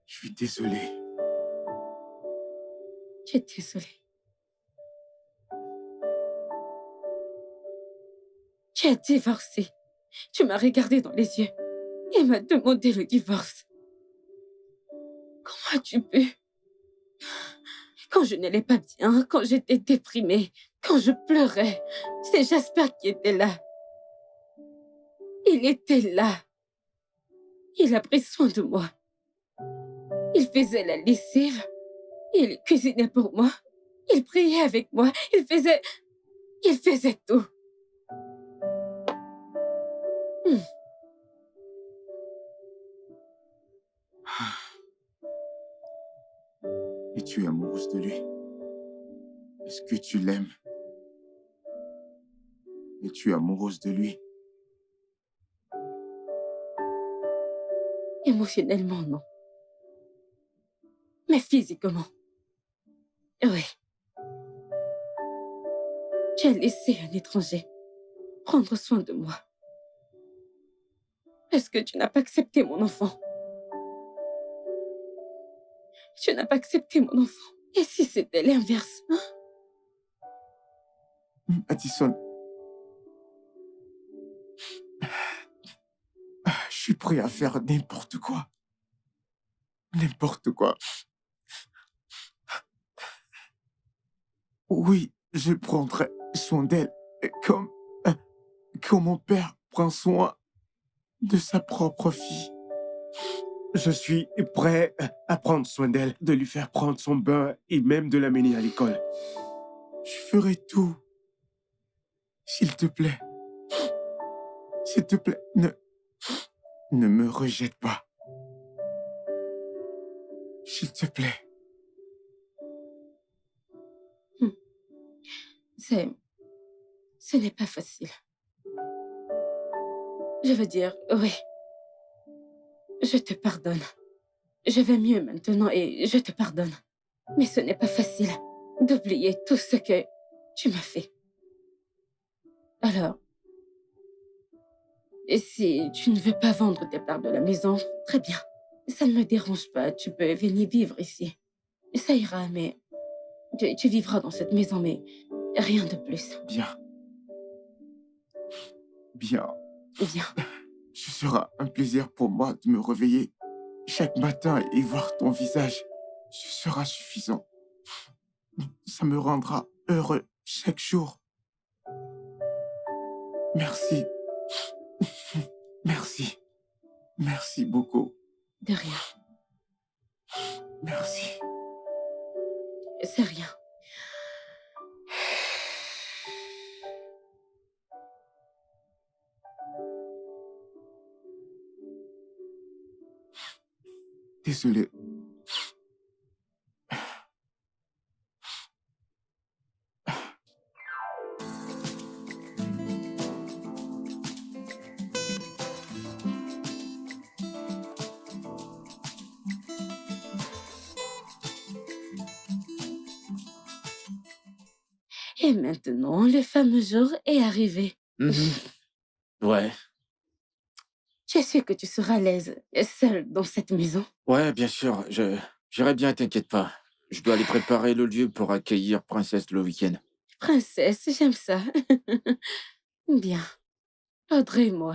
Je suis désolé. Je suis désolée. Tu as divorcé. Tu m'as regardé dans les yeux et m'as demandé le divorce. Comment as-tu pu? Quand je n'allais pas bien, quand j'étais déprimée, quand je pleurais, c'est Jasper qui était là. Il était là. Il a pris soin de moi. Il faisait la lessive. Il cuisinait pour moi. Il priait avec moi. Il faisait tout. Et tu es amoureuse de lui. Est-ce que tu l'aimes? Et tu es amoureuse de lui. Émotionnellement, non. Mais physiquement, oui. Tu as laissé un étranger prendre soin de moi. Est-ce que tu n'as pas accepté mon enfant? Tu n'as pas accepté mon enfant. Et si c'était l'inverse, hein? Addison, je suis prêt à faire n'importe quoi. N'importe quoi. Oui, je prendrai soin d'elle comme mon père prend soin de sa propre fille. Je suis prêt à prendre soin d'elle, de lui faire prendre son bain et même de l'amener à l'école. Je ferai tout. S'il te plaît. S'il te plaît, ne me rejette pas. S'il te plaît. Ce n'est pas facile. Je veux dire, oui. Je te pardonne. Je vais mieux maintenant et je te pardonne. Mais ce n'est pas facile d'oublier tout ce que tu m'as fait. Alors, et si tu ne veux pas vendre tes parts de la maison, très bien. Ça ne me dérange pas, tu peux venir vivre ici. Ça ira, mais tu vivras dans cette maison, mais rien de plus. Bien. Bien. Bien. Ce sera un plaisir pour moi de me réveiller chaque matin et voir ton visage. Ce sera suffisant. Ça me rendra heureux chaque jour. Merci. Merci. Merci beaucoup. De rien. Merci. C'est rien. Désolé. Et maintenant, le fameux jour est arrivé. Ouais, Je sais que tu seras à l'aise, seul dans cette maison. ouais, bien sûr. J'irai bien, t'inquiète pas. Je dois aller préparer le lieu pour accueillir Princesse le week-end. Princesse, j'aime ça. Bien. Audrey et moi,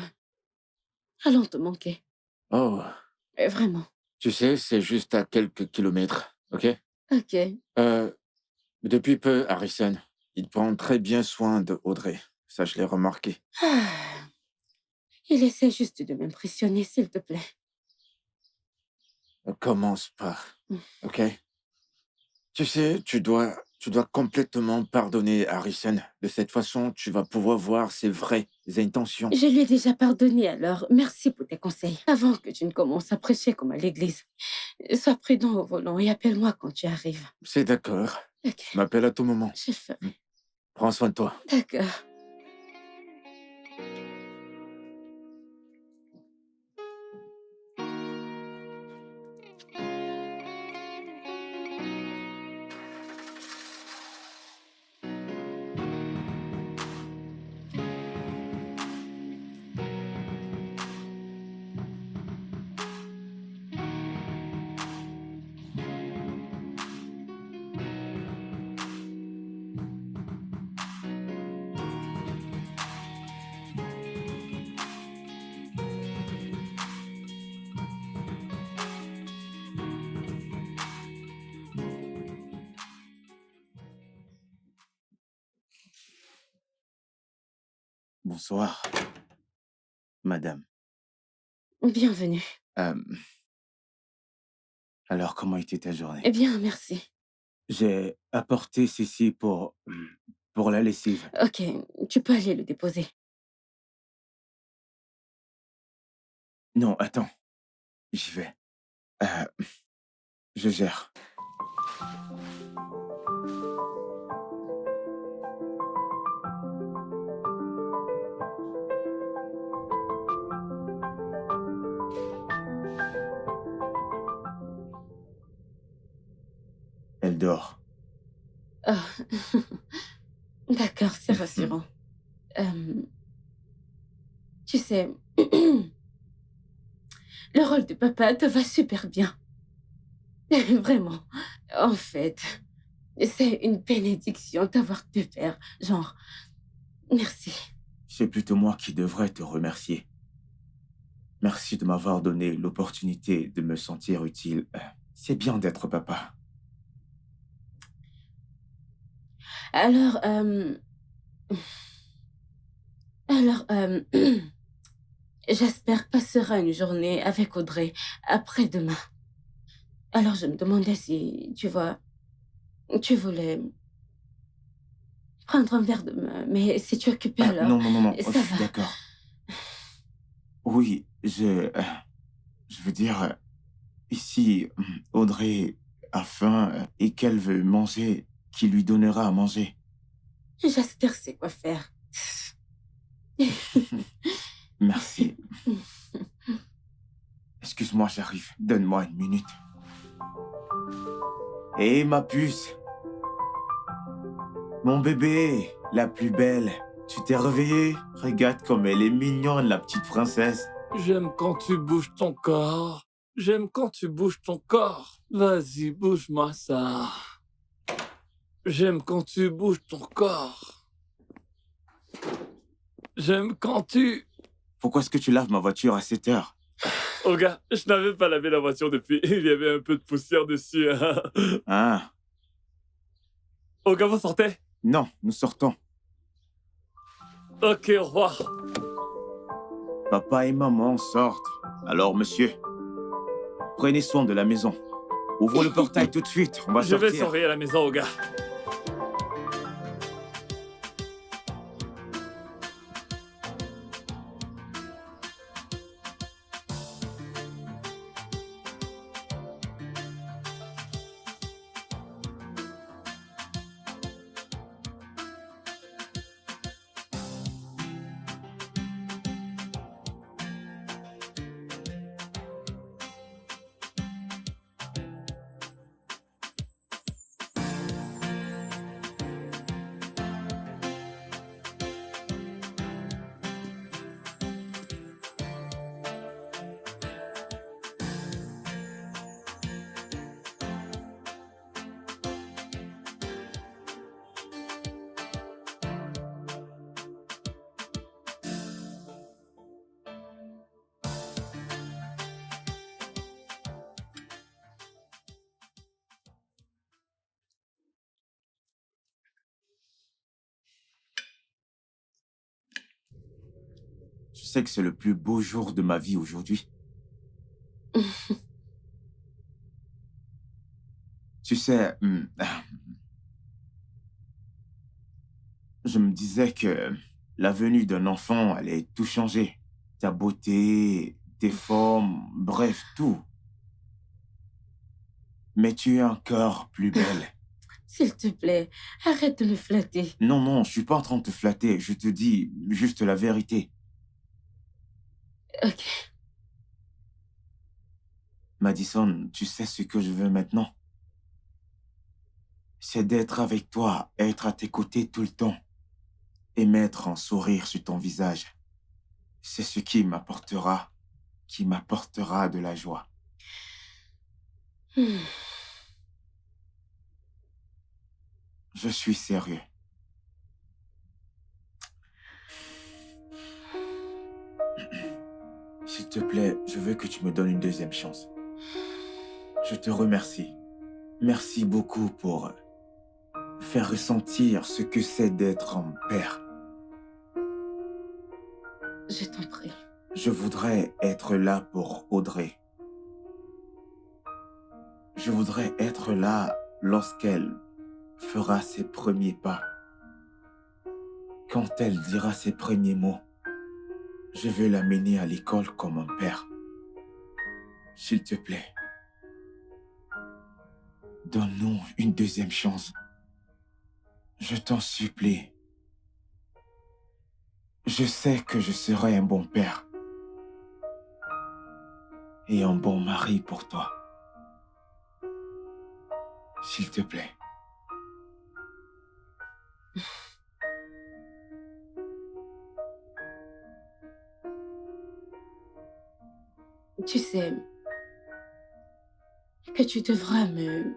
allons te manquer. Oh, Vraiment. tu sais, c'est juste à quelques kilomètres, ok? Ok. Depuis peu, Harrison, il prend très bien soin de Audrey. Ça, je l'ai remarqué. Ah. Il essaie juste de m'impressionner, s'il te plaît. Ne commence pas, Mm. ok? Tu sais, tu dois complètement pardonner Harrison. De cette façon, tu vas pouvoir voir ses vraies intentions. Je lui ai déjà pardonné, alors merci pour tes conseils. Avant que tu ne commences à prêcher comme à l'église, sois prudent au volant et appelle-moi quand tu arrives. C'est d'accord. Ok, M'appelle à tout moment. je le ferai. Prends soin de toi. D'accord. Bonsoir, madame. Bienvenue. Alors, comment était ta journée? Eh bien, merci. J'ai apporté ceci pour la lessive. Ok, tu peux aller le déposer. Non, attends. J'y vais. Je gère. Elle dort. Ah. D'accord, c'est rassurant. Tu sais, le rôle de papa te va super bien. Vraiment. En fait, c'est une bénédiction d'avoir deux pères. Genre, merci. C'est plutôt moi qui devrais te remercier. Merci de m'avoir donné l'opportunité de me sentir utile. C'est bien d'être papa. Alors, j'espère passera une journée avec Audrey après-demain. Alors, je me demandais si, tu vois, tu voulais prendre un verre de main, mais si tu es occupé alors, Non, ça je suis va. d'accord. Oui, je veux dire, ici, Audrey a faim et qu'elle veut manger, qui lui donnera à manger. J'espère c'est quoi faire. Merci. Excuse-moi, j'arrive. Donne-moi une minute. Hé, ma puce. Mon bébé, la plus belle. Tu t'es réveillée? Regarde comme elle est mignonne, la petite princesse. J'aime quand tu bouges ton corps. J'aime quand tu bouges ton corps. Vas-y, bouge-moi ça. J'aime quand tu bouges ton corps. J'aime quand tu... Pourquoi est-ce que tu laves ma voiture à 7 heures? Oh gars, je n'avais pas lavé la voiture depuis. Il y avait un peu de poussière dessus. Ah, Oh gars, vous sortez? non, nous sortons. Ok, au revoir. Papa et maman sortent. Alors, monsieur, prenez soin de la maison. Ouvre le portail tout de suite, on va Je sortir. vais surveiller la maison, oh gars. Tu sais que c'est le plus beau jour de ma vie aujourd'hui. Tu sais, je me disais que la venue d'un enfant allait tout changer. Ta beauté, tes formes, bref, tout. Mais tu es encore plus belle. S'il te plaît, arrête de me flatter. Non, non, je suis pas en train de te flatter. Je te dis juste la vérité. Ok. Madison, tu sais ce que je veux maintenant? C'est d'être avec toi, être à tes côtés tout le temps et mettre un sourire sur ton visage. C'est ce qui m'apportera de la joie. Hmm. Je suis sérieux. S'il te plaît, je veux que tu me donnes une deuxième chance. Je te remercie. Merci beaucoup pour faire ressentir ce que c'est d'être un père. Je t'en prie. Je voudrais être là pour Audrey. Je voudrais être là lorsqu'elle fera ses premiers pas. Quand elle dira ses premiers mots, je veux l'amener à l'école comme un père. S'il te plaît, donne-nous une deuxième chance. Je t'en supplie. Je sais que je serai un bon père et un bon mari pour toi. S'il te plaît. Tu sais que tu devras me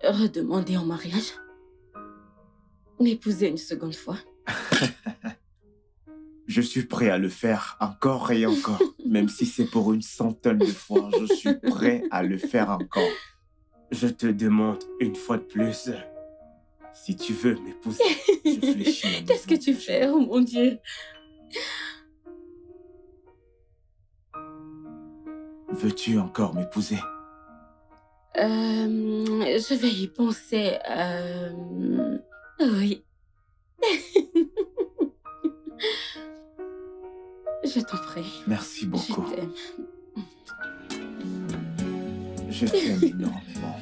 redemander en mariage, m'épouser une seconde fois. Je suis prêt à le faire encore et encore. Même si c'est pour une centaine de fois, je suis prêt à le faire encore. Je te demande une fois de plus, si tu veux m'épouser, je fléchis. Qu'est-ce que tu fais, oh mon Dieu? Veux-tu encore m'épouser? Je vais y penser. Oui. Je t'en prie. Merci beaucoup. Je t'aime. Je t'aime énormément.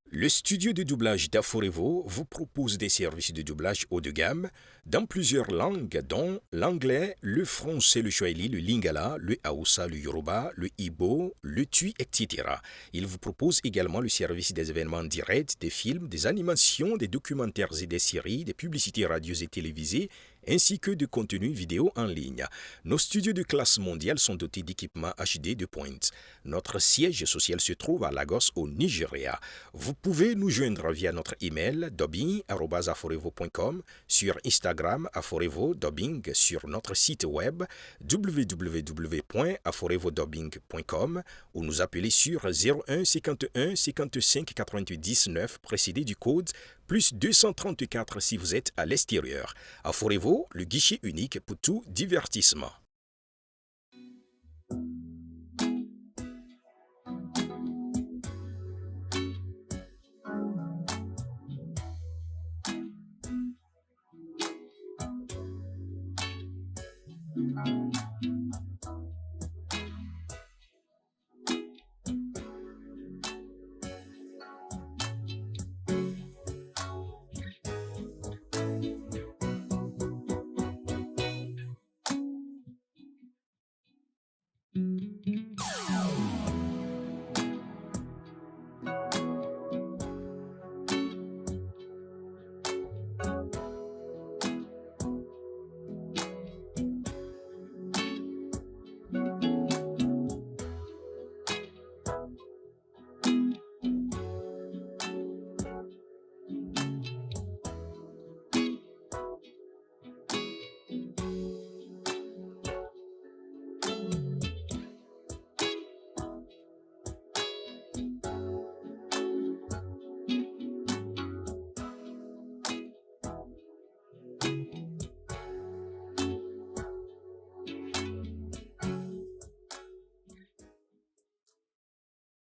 Le studio de doublage d'Aforevo vous propose des services de doublage haut de gamme dans plusieurs langues, dont l'anglais, le français, le swahili, le lingala, le hausa, le yoruba, le igbo, le tui, etc. Il vous propose également le service des événements directs, des films, des animations, des documentaires et des séries, des publicités radios et télévisées, ainsi que de contenus vidéo en ligne. Nos studios de classe mondiale sont dotés d'équipements HD de pointe. Notre siège social se trouve à Lagos, au Nigeria. Vous pouvez nous joindre via notre email dubbing@aforevo.com, sur Instagram aforevo-dubbing, sur notre site web www.aforevodubbing.com ou nous appeler sur 01 51 55 99 précédé du code plus 234 si vous êtes à l'extérieur. Aforevo, le guichet unique pour tout divertissement.